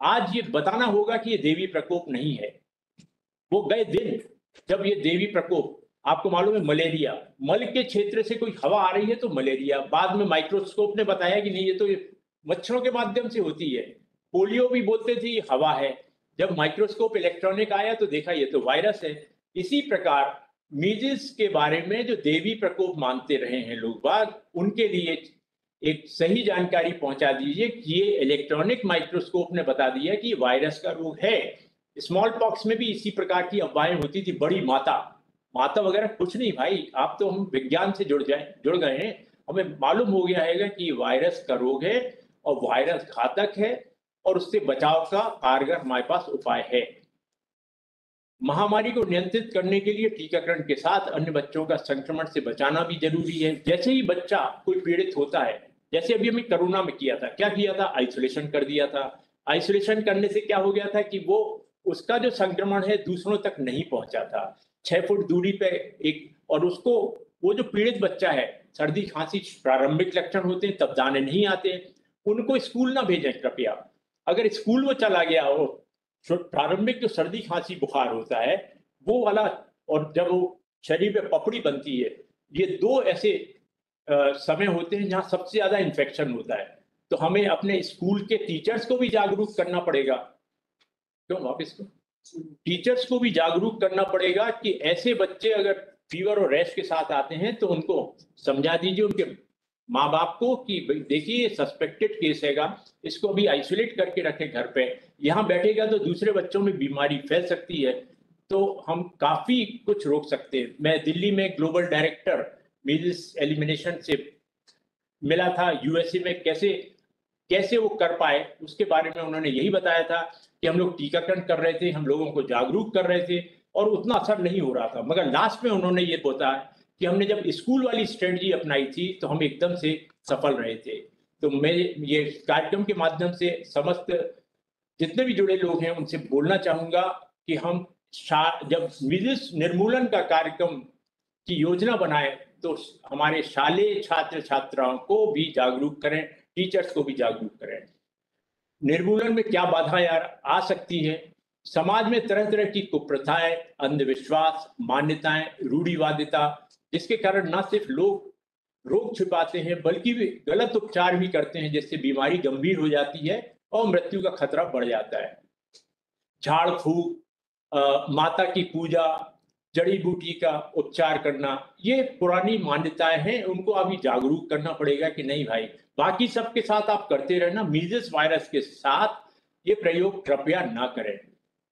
आज ये बताना होगा कि ये देवी प्रकोप नहीं है। वो गए दिन जब ये देवी प्रकोप, आपको मालूम है मलेरिया, मल के क्षेत्र से कोई हवा आ रही है तो मलेरिया, बाद में माइक्रोस्कोप ने बताया कि नहीं ये तो मच्छरों के माध्यम से होती है। पोलियो भी बोलते थे ये हवा है, जब माइक्रोस्कोप इलेक्ट्रॉनिक आया तो देखा ये तो वायरस है। इसी प्रकार मीजल्स के बारे में जो देवी प्रकोप मानते रहे हैं लोग बाग, उनके लिए एक सही जानकारी पहुंचा दीजिए कि ये इलेक्ट्रॉनिक माइक्रोस्कोप ने बता दिया कि वायरस का रोग है। स्मॉल पॉक्स में भी इसी प्रकार की अफवाहें होती थी, बड़ी माता वगैरह कुछ नहीं भाई, आप तो हम विज्ञान से जुड़ गए हैं। हमें मालूम हो गया है कि वायरस का रोग है और वायरस घातक है और उससे बचाव का कारगर हमारे पास उपाय है। महामारी को नियंत्रित करने के लिए टीकाकरण के साथ अन्य बच्चों का संक्रमण से बचाना भी जरूरी है। जैसे ही बच्चा कोई पीड़ित होता है, जैसे अभी हमें कोरोना में किया था, क्या किया था? आइसोलेशन कर दिया था। आइसोलेशन करने से क्या हो गया था कि वो उसका जो संक्रमण है दूसरों तक नहीं पहुंचा था। 6 फुट दूरी पे एक, और उसको वो जो पीड़ित बच्चा है, सर्दी खांसी प्रारंभिक लक्षण होते हैं तब दाने नहीं आते, उनको स्कूल ना भेजें कृपया। अगर स्कूल वो चला गया हो, प्रारंभिक जो सर्दी खांसी बुखार होता है वो वाला, और जब वो शरीर पे पपड़ी बनती है, ये 2 ऐसे समय होते हैं जहां सबसे ज्यादा इन्फेक्शन होता है। तो हमें अपने स्कूल के टीचर्स को भी जागरूक करना पड़ेगा। क्यों वापिस को टीचर्स को भी जागरूक करना पड़ेगा कि ऐसे बच्चे अगर फीवर और रैश के साथ आते हैं तो उनको समझा दीजिए, उनके माँ बाप को, कि देखिए सस्पेक्टेड केस हैगा, इसको अभी आइसोलेट करके रखें घर पे। यहाँ बैठेगा तो दूसरे बच्चों में बीमारी फैल सकती है, तो हम काफी कुछ रोक सकते हैं। मैं दिल्ली में ग्लोबल डायरेक्टर मीजल्स एलिमिनेशन से मिला था, यूएसए में कैसे वो कर पाए, उसके बारे में उन्होंने यही बताया था कि हम लोग टीकाकरण कर रहे थे, हम लोगों को जागरूक कर रहे थे और उतना असर नहीं हो रहा था। मगर लास्ट में उन्होंने ये बताया कि हमने जब स्कूल वाली स्ट्रेटजी अपनाई थी तो हम एकदम से सफल रहे थे। तो मैं ये कार्यक्रम के माध्यम से समस्त जितने भी जुड़े लोग हैं उनसे बोलना चाहूंगा कि हम जब मीजल्स निर्मूलन का कार्यक्रम की योजना बनाए तो हमारे शालेय छात्र छात्राओं को भी जागरूक करें, टीचर्स को भी जागरूक करें। निर्मूलन में क्या बाधाएं आ सकती है? समाज में तरह तरह की कुप्रथाएं, अंधविश्वास, मान्यताएं, रूढ़िवादिता, जिसके कारण न सिर्फ लोग रोग छिपाते हैं बल्कि भी गलत उपचार भी करते हैं, जिससे बीमारी गंभीर हो जाती है और मृत्यु का खतरा बढ़ जाता है। झाड़ फूक, माता की पूजा, जड़ी बूटी का उपचार करना, ये पुरानी मान्यताएं हैं, उनको अभी जागरूक करना पड़ेगा कि नहीं भाई, बाकी सबके साथ आप करते रहना, मीजल्स वायरस के साथ ये प्रयोग कृपया ना करें,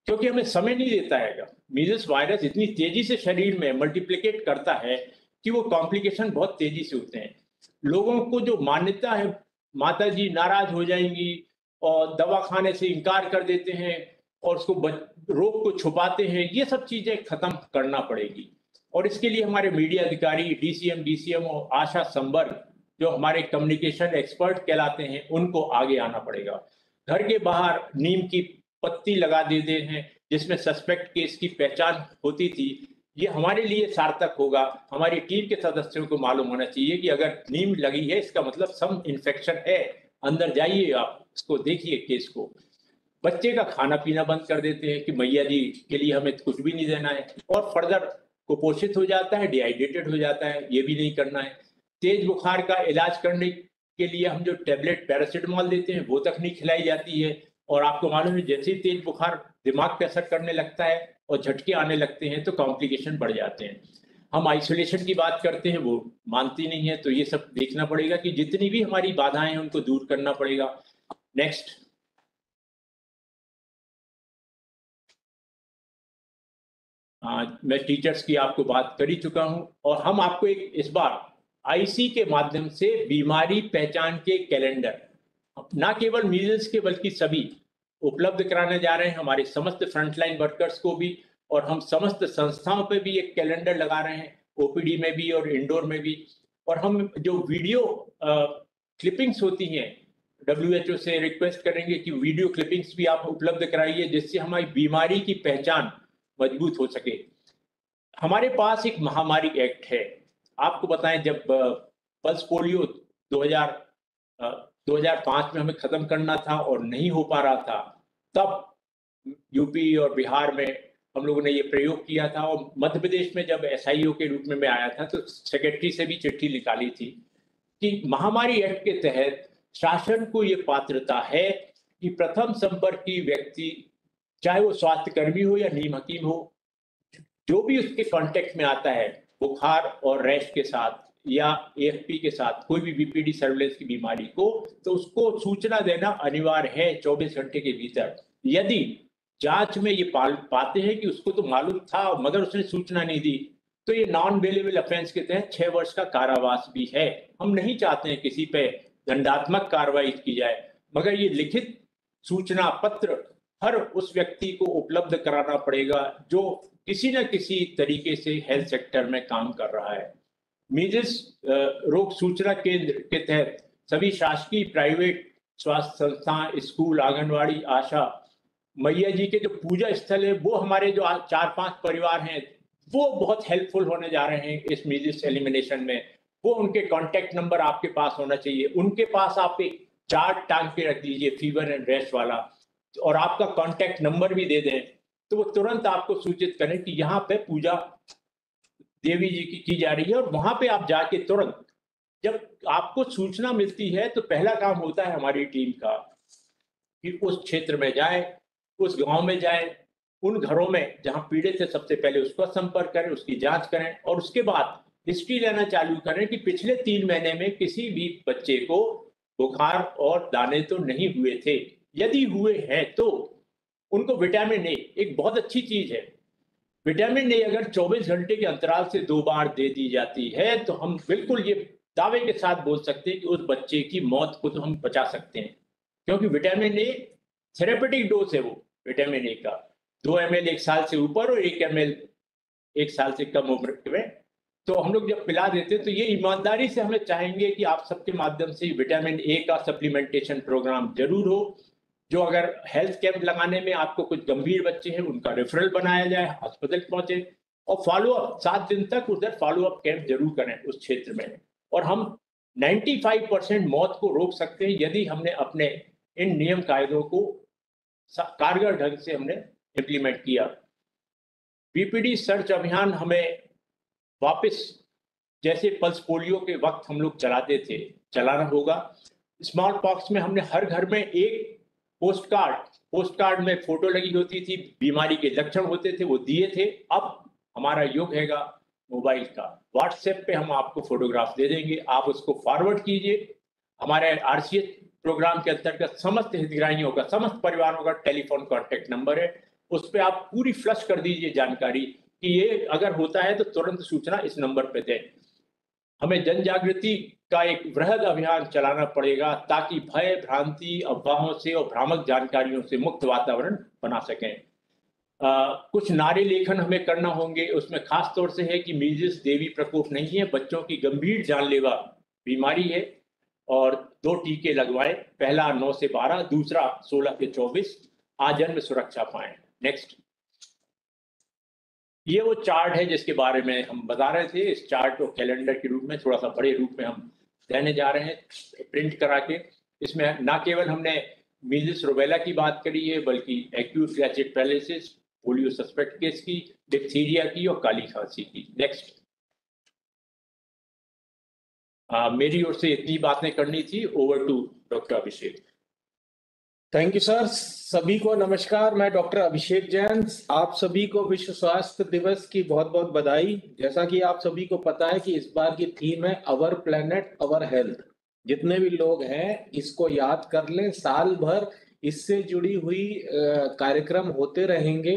क्योंकि हमें समय नहीं देता है। मीजल्स वायरस इतनी तेजी से शरीर में मल्टीप्लिकेट करता है कि वो कॉम्प्लिकेशन बहुत तेजी से होते हैं। लोगों को जो मान्यता है, माता जी नाराज हो जाएंगी और दवा खाने से इनकार कर देते हैं और उसको रोग को छुपाते हैं, ये सब चीजें खत्म करना पड़ेगी। और इसके लिए हमारे मीडिया अधिकारी, डीसीएम और आशा संवर्ग, जो हमारे कम्युनिकेशन एक्सपर्ट कहलाते हैं, उनको आगे आना पड़ेगा। घर के बाहर नीम की पत्ती लगा देते हैं जिसमें सस्पेक्ट केस की पहचान होती थी, ये हमारे लिए सार्थक होगा। हमारी टीम के सदस्यों को मालूम होना चाहिए कि अगर नीम लगी है इसका मतलब सम इन्फेक्शन है, अंदर जाइए, आप इसको देखिए केस को। बच्चे का खाना पीना बंद कर देते हैं कि मैया जी के लिए हमें कुछ भी नहीं देना है, और फर्दर कुपोषित हो जाता है, डिहाइड्रेटेड हो जाता है, ये भी नहीं करना है। तेज बुखार का इलाज करने के लिए हम जो टैबलेट पैरासिटामोल देते हैं वो तक नहीं खिलाई जाती है, और आपको मालूम है जैसे ही तेज बुखार दिमाग पे असर करने लगता है और झटके आने लगते हैं तो कॉम्प्लिकेशन बढ़ जाते हैं। हम आइसोलेशन की बात करते हैं, वो मानती नहीं है, तो ये सब देखना पड़ेगा कि जितनी भी हमारी बाधाएं हैं उनको दूर करना पड़ेगा। नेक्स्ट। मैं टीचर्स की आपको बात कर ही चुका हूं, और हम आपको इस बार आईसी के माध्यम से बीमारी पहचान के कैलेंडर, ना केवल मीजल्स के बल्कि सभी उपलब्ध कराने जा रहे हैं, हमारे समस्त फ्रंटलाइन वर्कर्स को भी, और हम समस्त संस्थाओं पे भी एक कैलेंडर लगा रहे हैं, ओपीडी में भी और इंडोर में भी। और हम जो वीडियो क्लिपिंग्स होती हैं, WHO से रिक्वेस्ट करेंगे कि वीडियो क्लिपिंग्स भी आप उपलब्ध कराइए, जिससे हमारी बीमारी की पहचान मजबूत हो सके। हमारे पास एक महामारी एक्ट है, आपको बताएं, जब पल्स पोलियो 2005 में हमें खत्म करना था और नहीं हो पा रहा था, तब यूपी और बिहार में हम लोगों ने ये प्रयोग किया था, और मध्य प्रदेश में जब एसआईओ के रूप में मैं आया था तो सेक्रेटरी से भी चिट्ठी निकाली थी कि महामारी एक्ट के तहत शासन को ये पात्रता है कि प्रथम संपर्क की व्यक्ति, चाहे वो स्वास्थ्य कर्मी हो या नीम हकीम हो, जो भी उसके कांटेक्ट में आता है बुखार और रैश के साथ या एएफपी के साथ, कोई भी बीपीडी सर्विलेंस की बीमारी को, तो उसको सूचना देना अनिवार्य है 24 घंटे के भीतर। यदि जांच में ये पाते हैं कि उसको तो मालूम था मगर उसने सूचना नहीं दी, तो ये नॉन बेलेबल ऑफेंस के तहत 6 वर्ष का कारावास भी है। हम नहीं चाहते हैं किसी पे दंडात्मक कार्रवाई की जाए, मगर ये लिखित सूचना पत्र हर उस व्यक्ति को उपलब्ध कराना पड़ेगा जो किसी न किसी तरीके से हेल्थ सेक्टर में काम कर रहा है। मीजल्स रोग सूचना केंद्र के तहत सभी शासकीय, प्राइवेट स्वास्थ्य संस्थान, स्कूल, आंगनवाड़ी, आशा, मैया जी के जो पूजा स्थल है, वो हमारे जो 4-5 परिवार हैं वो बहुत हेल्पफुल होने जा रहे हैं इस मीजल्स एलिमिनेशन में। वो उनके कॉन्टेक्ट नंबर आपके पास होना चाहिए, उनके पास आप एक चार्ट टांग के रख दीजिए फीवर एंड रैश वाला, और आपका कॉन्टेक्ट नंबर भी दे दें, तो वो तुरंत आपको सूचित करें कि यहाँ पे पूजा देवी जी की जा रही है, और वहां पे आप जाके तुरंत, जब आपको सूचना मिलती है तो पहला काम होता है हमारी टीम का कि उस क्षेत्र में जाए, उस गांव में जाए, उन घरों में जहां पीड़ित है सबसे पहले उसका संपर्क करें, उसकी जांच करें, और उसके बाद हिस्ट्री लेना चालू करें कि पिछले 3 महीने में किसी भी बच्चे को बुखार और दाने तो नहीं हुए थे, यदि हुए हैं तो उनको विटामिन ए, एक बहुत अच्छी चीज है, विटामिन ए अगर 24 घंटे के अंतराल से 2 बार दे दी जाती है तो हम बिल्कुल ये दावे के साथ बोल सकते हैं कि उस बच्चे की मौत को तो हम बचा सकते हैं, क्योंकि विटामिन ए थेरेपेटिक डोज है वो विटामिन ए का 2 ml 1 साल से ऊपर और 1 ml 1 साल से कम उम्र में। तो हम लोग जब पिला देते हैं तो ये ईमानदारी से हमें चाहेंगे कि आप सबके माध्यम से विटामिन ए का सप्लीमेंटेशन प्रोग्राम जरूर हो। जो अगर हेल्थ कैंप लगाने में आपको कुछ गंभीर बच्चे हैं उनका रेफरल बनाया जाए, हॉस्पिटल पहुंचे और फॉलो अप 7 दिन तक उधर फॉलो अप कैंप जरूर करें उस क्षेत्र में। और हम 95% मौत को रोक सकते हैं यदि हमने अपने इन नियम कायदों को कारगर ढंग से हमने इम्प्लीमेंट किया। बीपीडी सर्च अभियान हमें वापस जैसे पल्स पोलियो के वक्त हम लोग चलाते थे चलाना होगा। स्मॉल पॉक्स में हमने हर घर में एक पोस्ट कार्ड में फोटो लगी होती थी, बीमारी के लक्षण होते थे, वो दिए थे। अब हमारा युग हैगा मोबाइल का, व्हाट्सएप पे हम आपको फोटोग्राफ दे देंगे, आप उसको फॉरवर्ड कीजिए। हमारे आरसीएच प्रोग्राम के अंतर्गत समस्त हितग्राहियों का, समस्त परिवारों का टेलीफोन कॉन्टेक्ट नंबर है, उस पर आप पूरी फ्लश कर दीजिए जानकारी कि ये अगर होता है तो तुरंत सूचना इस नंबर पे दें। हमें जन जागृति का एक वृहद अभियान चलाना पड़ेगा ताकि भय, भ्रांति, अफवाहों से और भ्रामक जानकारियों से मुक्त वातावरण बना सकें। कुछ नारे लेखन हमें करना होंगे, उसमें खास तौर से है कि मीजल्स देवी प्रकोप नहीं है, बच्चों की गंभीर जानलेवा बीमारी है और 2 टीके लगवाएं, पहला 9 से 12, दूसरा 16 से 24, आजन्म सुरक्षा पाएं। नेक्स्ट, ये वो चार्ट है जिसके बारे में हम बता रहे थे। इस चार्ट को कैलेंडर के रूप में थोड़ा सा बड़े रूप में हम देने जा रहे हैं प्रिंट करा के। इसमें ना केवल हमने मीजल्स रूबेला की बात करी है बल्कि acute gastric paralysis, polio suspect case की, डिप्थीरिया की और काली खांसी की। नेक्स्ट, मेरी ओर से इतनी बातें करनी थी। Over to doctor Abhishek. Thank you sir. सभी को नमस्कार, मैं डॉक्टर अभिषेक जैन। आप सभी को विश्व स्वास्थ्य दिवस की बहुत बहुत बधाई। जैसा कि आप सभी को पता है कि इस बार की थीम है अवर प्लेनेट अवर हेल्थ। जितने भी लोग हैं इसको याद कर लें, साल भर इससे जुड़ी हुई कार्यक्रम होते रहेंगे,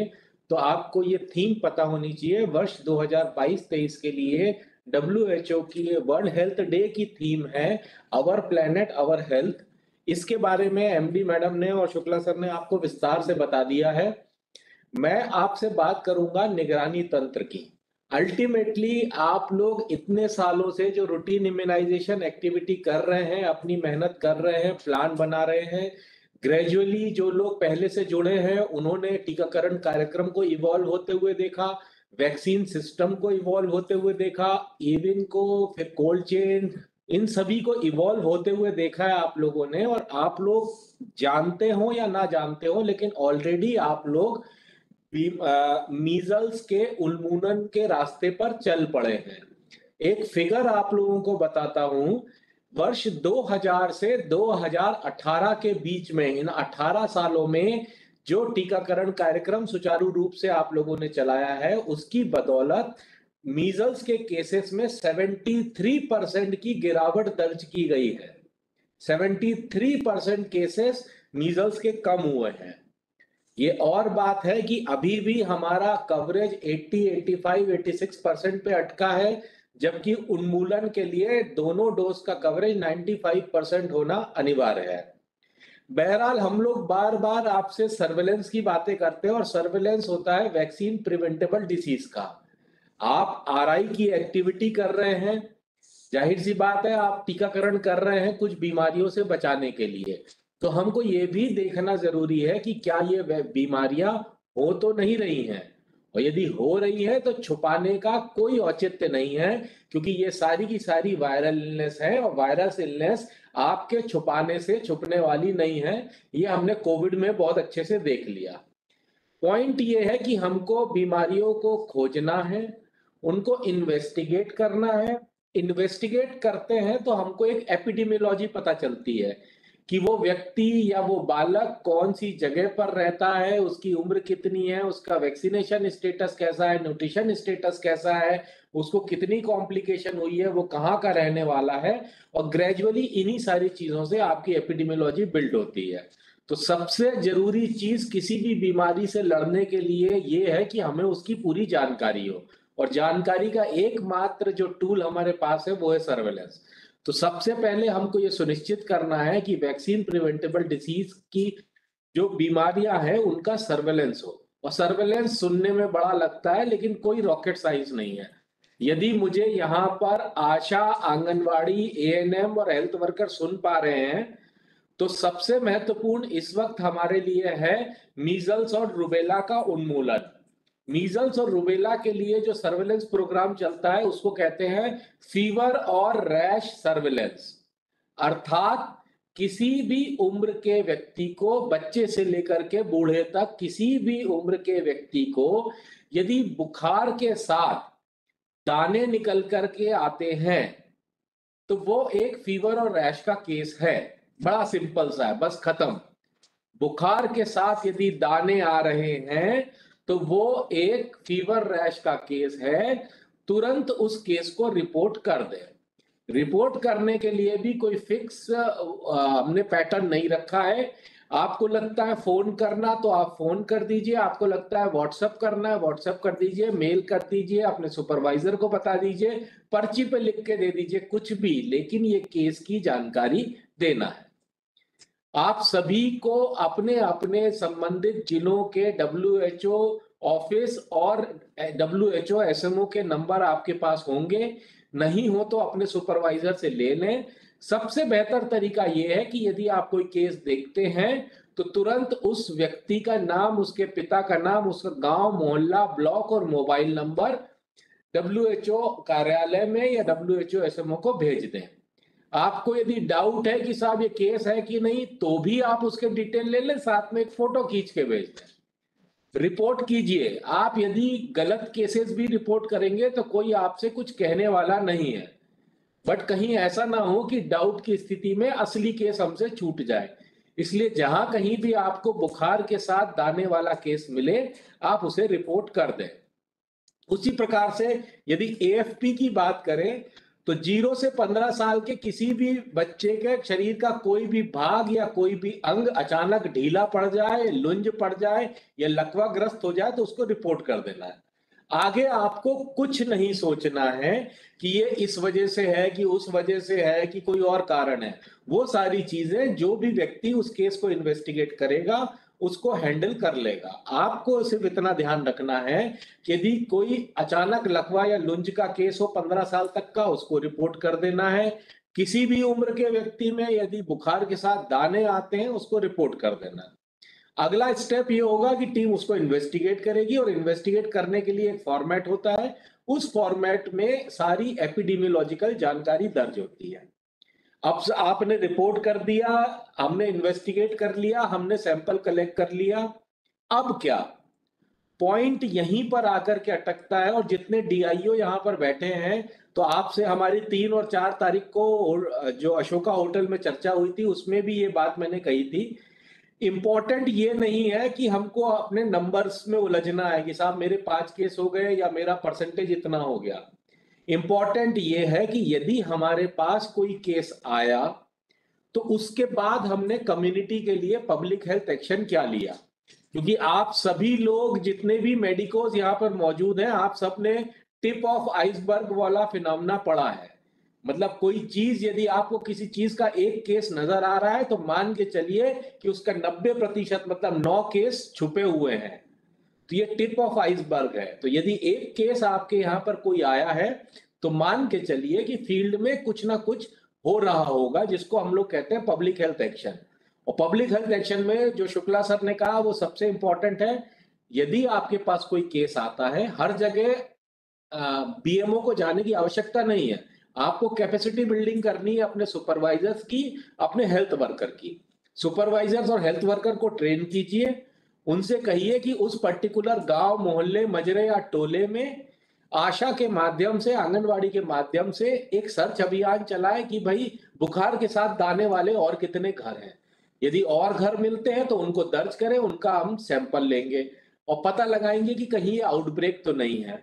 तो आपको ये थीम पता होनी चाहिए। वर्ष 2022-23 के लिए WHO की वर्ल्ड हेल्थ डे की थीम है अवर प्लेनेट अवर हेल्थ। इसके बारे में एमडी मैडम ने और शुक्ला सर ने आपको विस्तार से बता दिया है। मैं आपसे बात करूंगा निगरानी तंत्र की। अल्टीमेटली आप लोग इतने सालों से जो रूटीन इम्यूनाइजेशन एक्टिविटी कर रहे हैं, अपनी मेहनत कर रहे हैं, प्लान बना रहे हैं, ग्रेजुअली जो लोग पहले से जुड़े हैं उन्होंने टीकाकरण कार्यक्रम को इवॉल्व होते हुए देखा, वैक्सीन सिस्टम को इवॉल्व होते हुए देखा, इवन को फिर कोल्ड चेन, इन सभी को इवॉल्व होते हुए देखा है आप लोगों ने। और आप लोग जानते हो या ना जानते हो, लेकिन ऑलरेडी आप लोग मीजल्स के उन्मूलन के रास्ते पर चल पड़े हैं। एक फिगर आप लोगों को बताता हूं, वर्ष 2000 से 2018 के बीच में, इन 18 सालों में जो टीकाकरण कार्यक्रम सुचारू रूप से आप लोगों ने चलाया है, उसकी बदौलत मीजल्स के केसेस में 73% की गिरावट दर्ज की गई है। 73% केसेस मीजल्स के कम हुए हैं। ये और बात है कि अभी भी हमारा कवरेज 80, 85, 86% पे अटका है, जबकि उन्मूलन के लिए दोनों डोज का कवरेज 95% होना अनिवार्य है। बहरहाल हम लोग बार बार आपसे सर्वेलेंस की बातें करते हैं, और सर्वेलेंस होता है वैक्सीन प्रिवेंटेबल डिसीज का। आप आरआई की एक्टिविटी कर रहे हैं, जाहिर सी बात है आप टीकाकरण कर रहे हैं कुछ बीमारियों से बचाने के लिए, तो हमको ये भी देखना जरूरी है कि क्या ये बीमारियां हो तो नहीं रही हैं, और यदि हो रही है तो छुपाने का कोई औचित्य नहीं है, क्योंकि ये सारी की सारी वायरल इलनेस है, और वायरस इलनेस आपके छुपाने से छुपने वाली नहीं है। ये हमने कोविड में बहुत अच्छे से देख लिया। पॉइंट ये है कि हमको बीमारियों को खोजना है, उनको इन्वेस्टिगेट करना है। इन्वेस्टिगेट करते हैं तो हमको एक एपिडेमियोलॉजी पता चलती है कि वो व्यक्ति या वो बालक कौन सी जगह पर रहता है, उसकी उम्र कितनी है, उसका वैक्सीनेशन स्टेटस कैसा है, न्यूट्रिशन स्टेटस कैसा है, उसको कितनी कॉम्प्लिकेशन हुई है, वो कहाँ का रहने वाला है, और ग्रेजुअली इन्हीं सारी चीजों से आपकी एपिडेमियोलॉजी बिल्ड होती है। तो सबसे जरूरी चीज किसी भी बीमारी से लड़ने के लिए ये है कि हमें उसकी पूरी जानकारी हो, और जानकारी का एकमात्र जो टूल हमारे पास है वो है सर्वेलेंस। तो सबसे पहले हमको ये सुनिश्चित करना है कि वैक्सीन प्रिवेंटेबल डिसीज की जो बीमारियां हैं उनका सर्वेलेंस हो। और सर्वेलेंस सुनने में बड़ा लगता है लेकिन कोई रॉकेट साइंस नहीं है। यदि मुझे यहाँ पर आशा, आंगनवाड़ी, एएनएम और हेल्थ वर्कर सुन पा रहे हैं तो सबसे महत्वपूर्ण इस वक्त हमारे लिए है मीजल्स और रुबेला का उन्मूलन। मीजल्स और रुबेला के लिए जो सर्वेलेंस प्रोग्राम चलता है उसको कहते हैं फीवर और रैश सर्वेलेंस। अर्थात किसी भी उम्र के व्यक्ति को, बच्चे से लेकर के बूढ़े तक किसी भी उम्र के व्यक्ति को यदि बुखार के साथ दाने निकल करके आते हैं तो वो एक फीवर और रैश का केस है। बड़ा सिंपल सा है, बस खत्म। बुखार के साथ यदि दाने आ रहे हैं तो वो एक फीवर रैश का केस है। तुरंत उस केस को रिपोर्ट कर दें। रिपोर्ट करने के लिए भी कोई फिक्स हमने पैटर्न नहीं रखा है। आपको लगता है फोन करना तो आप फोन कर दीजिए, आपको लगता है व्हाट्सएप करना है व्हाट्सएप कर दीजिए, मेल कर दीजिए, अपने सुपरवाइजर को बता दीजिए, पर्ची पे लिख के दे दीजिए, कुछ भी, लेकिन ये केस की जानकारी देना है। आप सभी को अपने अपने संबंधित जिलों के WHO ऑफिस और WHO SMO के नंबर आपके पास होंगे, नहीं हो तो अपने सुपरवाइजर से ले लें। सबसे बेहतर तरीका यह है कि यदि आप कोई केस देखते हैं तो तुरंत उस व्यक्ति का नाम, उसके पिता का नाम, उसका गांव, मोहल्ला, ब्लॉक और मोबाइल नंबर WHO कार्यालय में या WHO SMO को भेज दें। आपको यदि डाउट है कि साहब ये केस है कि नहीं तो भी आप उसके डिटेल ले लें, साथ में एक फोटो खींच के भेज दें। रिपोर्ट कीजिए। आप यदि गलत केसेस भी रिपोर्ट करेंगे तो कोई आपसे कुछ कहने वाला नहीं है, बट कहीं ऐसा ना हो कि डाउट की स्थिति में असली केस हमसे छूट जाए। इसलिए जहां कहीं भी आपको बुखार के साथ दाने वाला केस मिले आप उसे रिपोर्ट कर दें। उसी प्रकार से यदि AFP की बात करें तो 0 से 15 साल के किसी भी बच्चे के शरीर का कोई भी भाग या कोई भी अंग अचानक ढीला पड़ जाए, लुंज पड़ जाए या लकवाग्रस्त हो जाए तो उसको रिपोर्ट कर देना है। आगे आपको कुछ नहीं सोचना है कि ये इस वजह से है कि उस वजह से है कि कोई और कारण है। वो सारी चीजें जो भी व्यक्ति उस केस को इन्वेस्टिगेट करेगा उसको हैंडल कर लेगा। आपको सिर्फ इतना ध्यान रखना है कि यदि कोई अचानक लकवा या लुंज का केस हो 15 साल तक का, उसको रिपोर्ट कर देना है। किसी भी उम्र के व्यक्ति में यदि बुखार के साथ दाने आते हैं उसको रिपोर्ट कर देना है। अगला स्टेप ये होगा कि टीम उसको इन्वेस्टिगेट करेगी और इन्वेस्टिगेट करने के लिए एक फॉर्मेट होता है। उस फॉर्मेट में सारी एपिडेमियोलॉजिकल जानकारी दर्ज होती है। अब आपने रिपोर्ट कर दिया, हमने इन्वेस्टिगेट कर लिया, हमने सैंपल कलेक्ट कर लिया, अब क्या? पॉइंट यहीं पर आकर के अटकता है। और जितने DIO यहाँ पर बैठे हैं तो आपसे हमारी 3 और 4 तारीख को जो अशोका होटल में चर्चा हुई थी उसमें भी ये बात मैंने कही थी। इंपॉर्टेंट ये नहीं है कि हमको अपने नंबर्स में उलझना है कि साहब मेरे 5 केस हो गए या मेरा परसेंटेज इतना हो गया। इंपॉर्टेंट ये है कि यदि हमारे पास कोई केस आया तो उसके बाद हमने कम्युनिटी के लिए पब्लिक हेल्थ एक्शन क्या लिया। क्योंकि आप सभी लोग जितने भी मेडिकोज यहाँ पर मौजूद हैं, आप सबने टिप ऑफ आइसबर्ग वाला फिनोमेना पढ़ा है। मतलब कोई चीज, यदि आपको किसी चीज का एक केस नजर आ रहा है तो मान के चलिए कि उसका 90% मतलब 9 केस छुपे हुए हैं। तो ये टिप ऑफ आइसबर्ग है। तो यदि एक केस आपके यहाँ पर कोई आया है तो मान के चलिए कि फील्ड में कुछ ना कुछ हो रहा होगा जिसको हम लोग कहते हैं पब्लिक हेल्थ एक्शन। और पब्लिक हेल्थ एक्शन में जो शुक्ला सर ने कहा वो सबसे इंपॉर्टेंट है। यदि आपके पास कोई केस आता है, हर जगह BMO को जाने की आवश्यकता नहीं है। आपको कैपेसिटी बिल्डिंग करनी है अपने सुपरवाइजर्स की, अपने हेल्थ वर्कर की। सुपरवाइजर्स और हेल्थ वर्कर को ट्रेन कीजिए, उनसे कहिए कि उस पर्टिकुलर गांव, मोहल्ले, मजरे या टोले में आशा के माध्यम से, आंगनवाड़ी के माध्यम से एक सर्च अभियान चलाए कि भाई बुखार के साथ दाने वाले और कितने घर हैं। यदि और घर मिलते हैं तो उनको दर्ज करें, उनका हम सैंपल लेंगे और पता लगाएंगे कि कहीं ये आउटब्रेक तो नहीं है।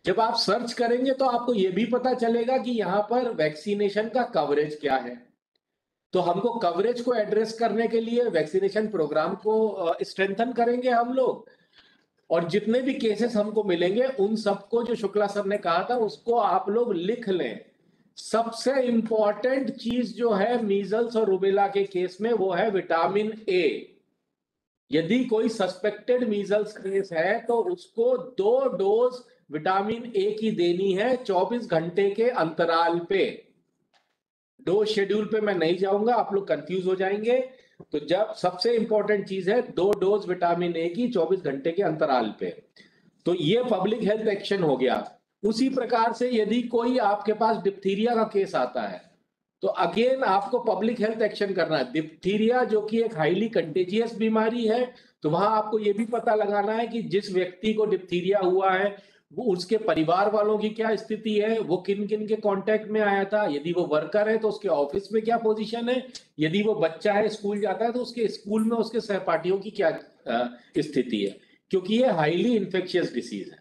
जब आप सर्च करेंगे तो आपको यह भी पता चलेगा कि यहाँ पर वैक्सीनेशन का कवरेज क्या है। तो हमको कवरेज को एड्रेस करने के लिए वैक्सीनेशन प्रोग्राम को स्ट्रेंथन करेंगे हम लोग, और जितने भी केसेस हमको मिलेंगे उन सबको जो शुक्ला सर ने कहा था उसको आप लोग लिख लें। सबसे इंपॉर्टेंट चीज जो है मीजल्स और रूबेला के केस में वो है विटामिन ए। यदि कोई सस्पेक्टेड मीजल्स केस है तो उसको 2 डोज विटामिन ए की देनी है 24 घंटे के अंतराल पे। डोज शेड्यूल पे मैं नहीं जाऊंगा, आप लोग कंफ्यूज हो जाएंगे। तो जब सबसे इंपॉर्टेंट चीज है 2 डोज विटामिन ए की 24 घंटे के अंतराल पे। तो ये पब्लिक हेल्थ एक्शन हो गया। उसी प्रकार से यदि कोई आपके पास डिप्थीरिया का केस आता है तो अगेन आपको पब्लिक हेल्थ एक्शन करना है। डिप्थीरिया जो कि एक हाईली कंटेजियस बीमारी है, तो वहां आपको ये भी पता लगाना है कि जिस व्यक्ति को डिप्थीरिया हुआ है वो उसके परिवार वालों की क्या स्थिति है, वो किन किन के कांटेक्ट में आया था, यदि वो वर्कर है तो उसके ऑफिस में क्या पोजीशन है, यदि वो बच्चा है स्कूल जाता है तो उसके स्कूल में उसके सहपाठियों की क्या स्थिति है, क्योंकि ये हाईली इन्फेक्शियस डिसीज है।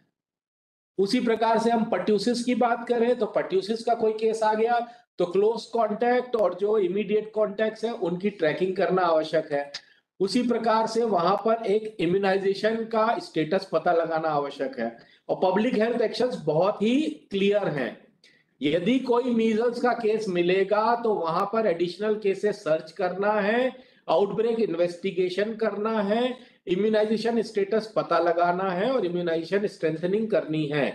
उसी प्रकार से हम पर्ट्यूसिस की बात करें तो पर्ट्यूसिस का कोई केस आ गया तो क्लोज कांटेक्ट और जो इमीडिएट कांटेक्ट्स है उनकी ट्रैकिंग करना आवश्यक है। उसी प्रकार से वहां पर एक इम्यूनाइजेशन का स्टेटस पता लगाना आवश्यक है। और पब्लिक हेल्थ एक्शंस बहुत ही क्लियर हैं। यदि कोई मीजल्स का केस मिलेगा तो वहां पर एडिशनल केसेस सर्च करना है, आउटब्रेक इन्वेस्टिगेशन करना है, इम्यूनाइजेशन स्टेटस पता लगाना है और इम्यूनाइजेशन स्ट्रेंथनिंग करनी है।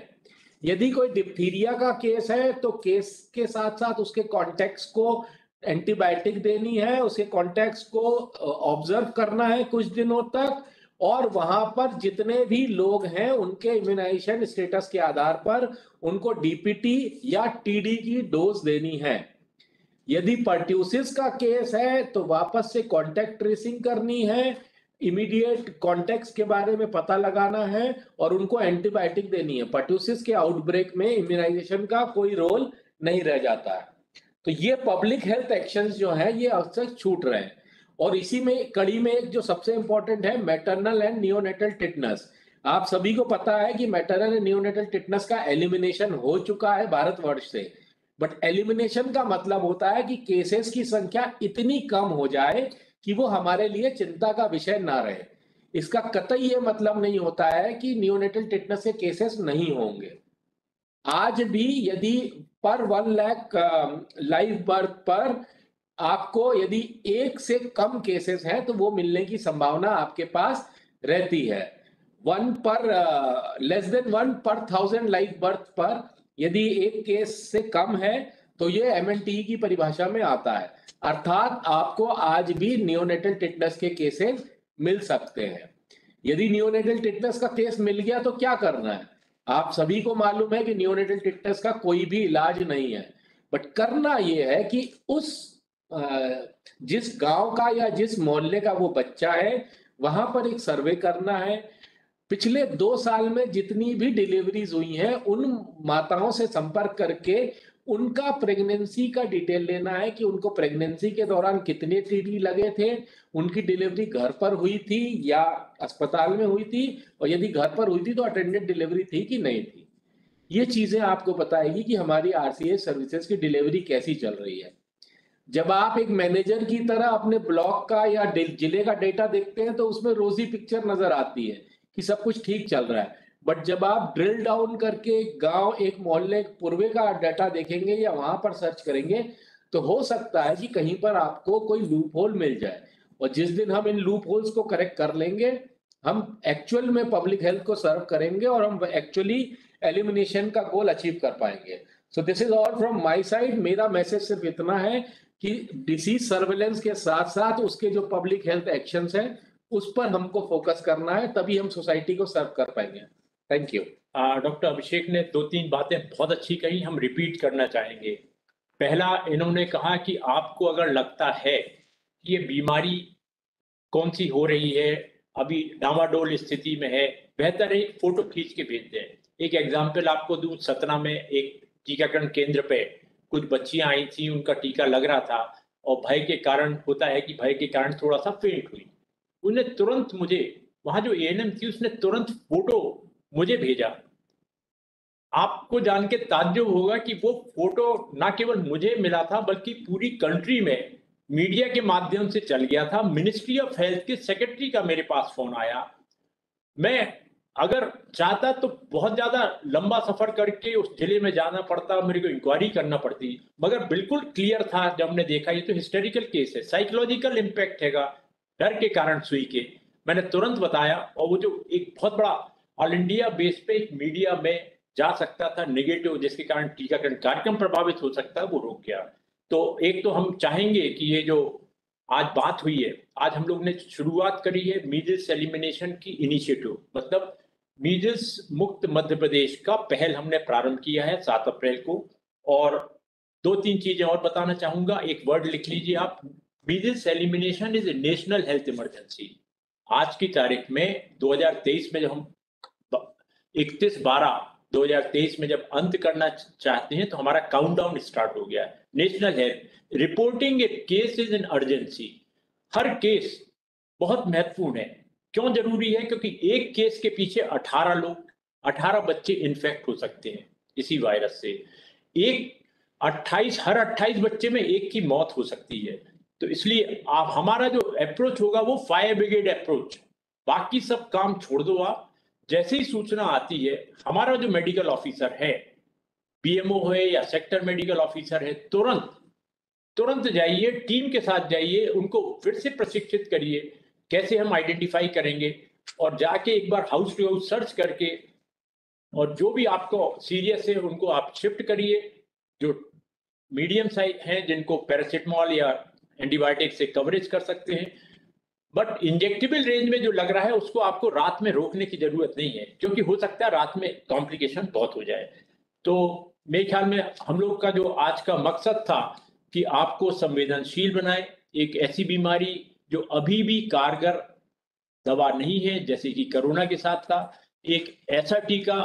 यदि कोई डिप्थीरिया का केस है तो केस के साथ साथ उसके कॉन्टेक्ट्स को एंटीबायोटिक देनी है, उसके कॉन्टेक्ट्स को ऑब्जर्व करना है कुछ दिनों तक, और वहां पर जितने भी लोग हैं उनके इम्यूनाइजेशन स्टेटस के आधार पर उनको डीपीटी या टीडी की डोज देनी है। यदि पर्ट्यूसिस का केस है तो वापस से कांटेक्ट ट्रेसिंग करनी है, इमीडिएट कॉन्टेक्ट्स के बारे में पता लगाना है और उनको एंटीबायोटिक देनी है। पर्ट्यूसिस के आउटब्रेक में इम्यूनाइजेशन का कोई रोल नहीं रह जाता है। तो ये पब्लिक हेल्थ एक्शंस जो है ये अक्सर छूट रहे हैं। और इसी में कड़ी में एक जो सबसे इंपॉर्टेंट है मैटरनल एंड नियोनेटल टिटनस। आप सभी को पता है कि मैटरनल एंड नियोनेटल टिटनस का एलिमिनेशन हो चुका है भारतवर्ष से। बट एलिमिनेशन का मतलब होता है कि केसेस की संख्या इतनी कम हो जाए कि वो हमारे लिए चिंता का विषय ना रहे। इसका कतई ये मतलब नहीं होता है कि नियोनेटल टिटनस के केसेस नहीं होंगे। आज भी यदि पर 1 लाख लाइव बर्थ पर आपको यदि 1 से कम केसेस हैं तो वो मिलने की संभावना आपके पास रहती है। 1 पर लेस देन 1 पर 1000 लाइव बर्थ पर यदि एक केस से कम है तो ये एमएनटी की परिभाषा में आता है। अर्थात आपको आज भी नियोनेटल टिटनस के केसेस मिल सकते हैं। यदि नियोनेटल टिटनस का केस मिल गया तो क्या करना है? आप सभी को मालूम है कि नियोनेटल टिटनस का कोई भी इलाज नहीं है। बट करना यह है कि उस जिस गांव का या जिस मोहल्ले का वो बच्चा है वहां पर एक सर्वे करना है। पिछले 2 साल में जितनी भी डिलीवरीज हुई हैं उन माताओं से संपर्क करके उनका प्रेगनेंसी का डिटेल लेना है कि उनको प्रेगनेंसी के दौरान कितने टीडी लगे थे, उनकी डिलीवरी घर पर हुई थी या अस्पताल में हुई थी, और यदि घर पर हुई थी तो अटेंडेड डिलीवरी थी कि नहीं थी। ये चीजें आपको बताएगी कि हमारी आरसीएच सर्विसेज की डिलीवरी कैसी चल रही है। जब आप एक मैनेजर की तरह अपने ब्लॉक का या जिले का डेटा देखते हैं तो उसमें रोजी पिक्चर नजर आती है कि सब कुछ ठीक चल रहा है। बट जब आप ड्रिल डाउन करके गांव, एक मोहल्ले, एक पूर्वे का डाटा देखेंगे या वहां पर सर्च करेंगे तो हो सकता है कि कहीं पर आपको कोई लूप होल मिल जाए। और जिस दिन हम इन लूप होल्स को करेक्ट कर लेंगे हम एक्चुअल में पब्लिक हेल्थ को सर्व करेंगे और हम एक्चुअली एलिमिनेशन का गोल अचीव कर पाएंगे। सो this is all from my side. मेरा मैसेज सिर्फ इतना है कि डिसीज सर्वेलेंस के साथ साथ उसके जो पब्लिक हेल्थ एक्शंस हैं उस पर हमको फोकस करना है, तभी हम सोसाइटी को सर्व कर पाएंगे। Thank you. डॉक्टर अभिषेक ने 2-3 बातें बहुत अच्छी कही, हम रिपीट करना चाहेंगे। पहला, इन्होंने कहा कि आपको अगर लगता है कि ये बीमारी कौन सी हो रही है, अभी डामाडोल स्थिति में है, बेहतर है एक फोटो खींच के भेज दें। एक एग्जाम्पल आपको दूं, सतना में एक टीकाकरण केंद्र पे कुछ बच्चियां आई थी, उनका टीका लग रहा था और भय के कारण, होता है कि भय के कारण थोड़ा सा फेंट हुई। उन्हें तुरंत, मुझे वहां जो एएनएम थी उसने तुरंत फोटो मुझे भेजा। आपको जान के ताज्जुब होगा कि वो फोटो ना केवल मुझे मिला था बल्कि पूरी कंट्री में मीडिया के माध्यम से चल गया था। मिनिस्ट्री ऑफ हेल्थ के सेक्रेटरी का मेरे पास फोन आया। मैं अगर चाहता तो बहुत ज्यादा लंबा सफर करके उस जिले में जाना पड़ता, मेरे को इंक्वायरी करना पड़ती, मगर बिल्कुल क्लियर था जब हमने देखा ये तो हिस्टेरिकल केस है, साइकोलॉजिकल इम्पैक्ट हैगा डर के कारण सुई के। मैंने तुरंत बताया और वो जो एक बहुत बड़ा ऑल इंडिया बेस पे एक मीडिया में जा सकता था नेगेटिव, जिसके कारण टीकाकरण कार्यक्रम प्रभावित हो सकता है, वो रुक गया। तो एक तो हम चाहेंगे कि ये जो आज बात हुई है, आज हम लोग ने शुरुआत करी है मीजल्स एलिमिनेशन की इनिशिएटिव, मतलब मीजल्स मुक्त मध्य प्रदेश का पहल हमने प्रारंभ किया है 7 अप्रैल को। और 2-3 चीजें और बताना चाहूंगा, एक वर्ड लिख लीजिए आप, measles elimination is a national health emergency. आज की तारीख में 2023 में जब हम 31/12/2023 में जब अंत करना चाहते हैं तो हमारा काउंटडाउन स्टार्ट हो गया है। National health reporting A case is an urgency. Her case बहुत महत्वपूर्ण है। क्यों जरूरी है? क्योंकि एक केस के पीछे 18 बच्चे इन्फेक्ट हो सकते हैं इसी वायरस से। हर 28 बच्चे में एक की मौत हो सकती है। तो इसलिए आप हमारा जो अप्रोच होगा वो फायर ब्रिगेड अप्रोच, बाकी सब काम छोड़ दो आप। जैसे ही सूचना आती है, हमारा जो मेडिकल ऑफिसर है, पीएमओ है या सेक्टर मेडिकल ऑफिसर है, तुरंत जाइए, टीम के साथ जाइए, उनको फिर से प्रशिक्षित करिए कैसे हम आइडेंटिफाई करेंगे, और जाके एक बार हाउस टू हाउस सर्च करके, और जो भी आपको सीरियस है उनको आप शिफ्ट करिए। जो मीडियम साइज हैं जिनको पैरासिटामोल या एंटीबायोटिक से कवरेज कर सकते हैं, बट इंजेक्टेबल रेंज में जो लग रहा है उसको आपको रात में रोकने की जरूरत नहीं है, क्योंकि हो सकता है रात में कॉम्प्लिकेशन बहुत हो जाए। तो मेरे ख्याल में हम लोग का जो आज का मकसद था कि आपको संवेदनशील बनाए, एक ऐसी बीमारी जो अभी भी कारगर दवा नहीं है, जैसे कि कोरोना के साथ था, एक ऐसा टीका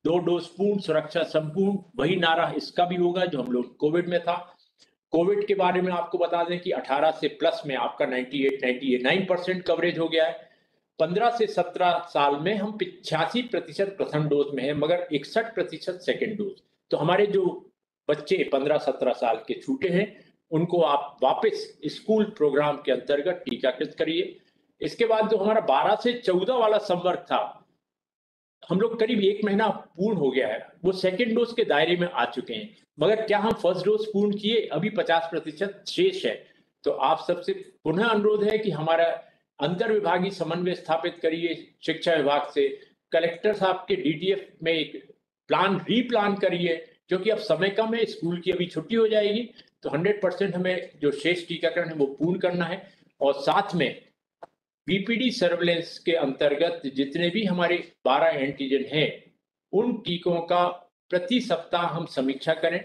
2 डोज पूर्ण सुरक्षा संपूर्ण, वही नारा इसका भी होगा जो हम लोग कोविड में था। कोविड के बारे में आपको बता दें कि 18 से प्लस में आपका 98-99% कवरेज हो गया है। 15 से 17 साल में हम 85% प्रथम डोज में है, मगर 61% सेकेंड डोज। तो हमारे जो बच्चे 15-17 साल के छूटे हैं उनको आप वापस स्कूल प्रोग्राम के अंतर्गत टीकाकृत करिए। इसके बाद जो हमारा 12 से 14 वाला संवर्ग था, हम लोग करीब 1 महीना पूर्ण हो गया है, वो सेकेंड डोज के दायरे में आ चुके हैं, मगर क्या हम फर्स्ट डोज पूर्ण किए? अभी 50% शेष है। तो आप सबसे पुनः अनुरोध है कि हमारा अंतर विभागीय समन्वय स्थापित करिए शिक्षा विभाग से, कलेक्टर साहब के डीटीएफ में एक रीप्लान करिए, क्योंकि अब समय कम है, स्कूल की अभी छुट्टी हो जाएगी, तो 100% हमें जो शेष टीकाकरण है वो पूर्ण करना है। और साथ में बीपीडी सर्वेलेंस के अंतर्गत जितने भी हमारे 12 एंटीजन हैं, उन टीकों का प्रति सप्ताह हम समीक्षा करें,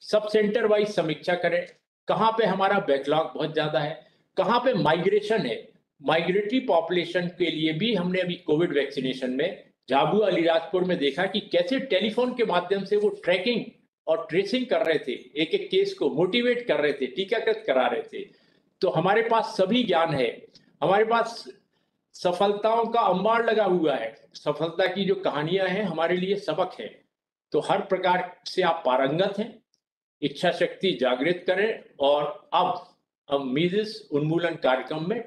सब सेंटर वाइज समीक्षा करें, कहाँ पे हमारा बैकलॉग बहुत ज्यादा है, कहाँ पे माइग्रेशन है। माइग्रेटरी पॉपुलेशन के लिए भी हमने अभी कोविड वैक्सीनेशन में झाबुआ अलीराजपुर में देखा कि कैसे टेलीफोन के माध्यम से वो ट्रैकिंग और ट्रेसिंग कर रहे थे, एक एक केस को मोटिवेट कर रहे थे, टीकाकृत करा रहे थे। तो हमारे पास सभी ज्ञान है, हमारे पास सफलताओं का अंबार लगा हुआ है, सफलता की जो कहानियां हैं हमारे लिए सबक है। तो हर प्रकार से आप पारंगत हैं, इच्छा शक्ति जागृत करें, और अब हम मीजल्स उन्मूलन कार्यक्रम में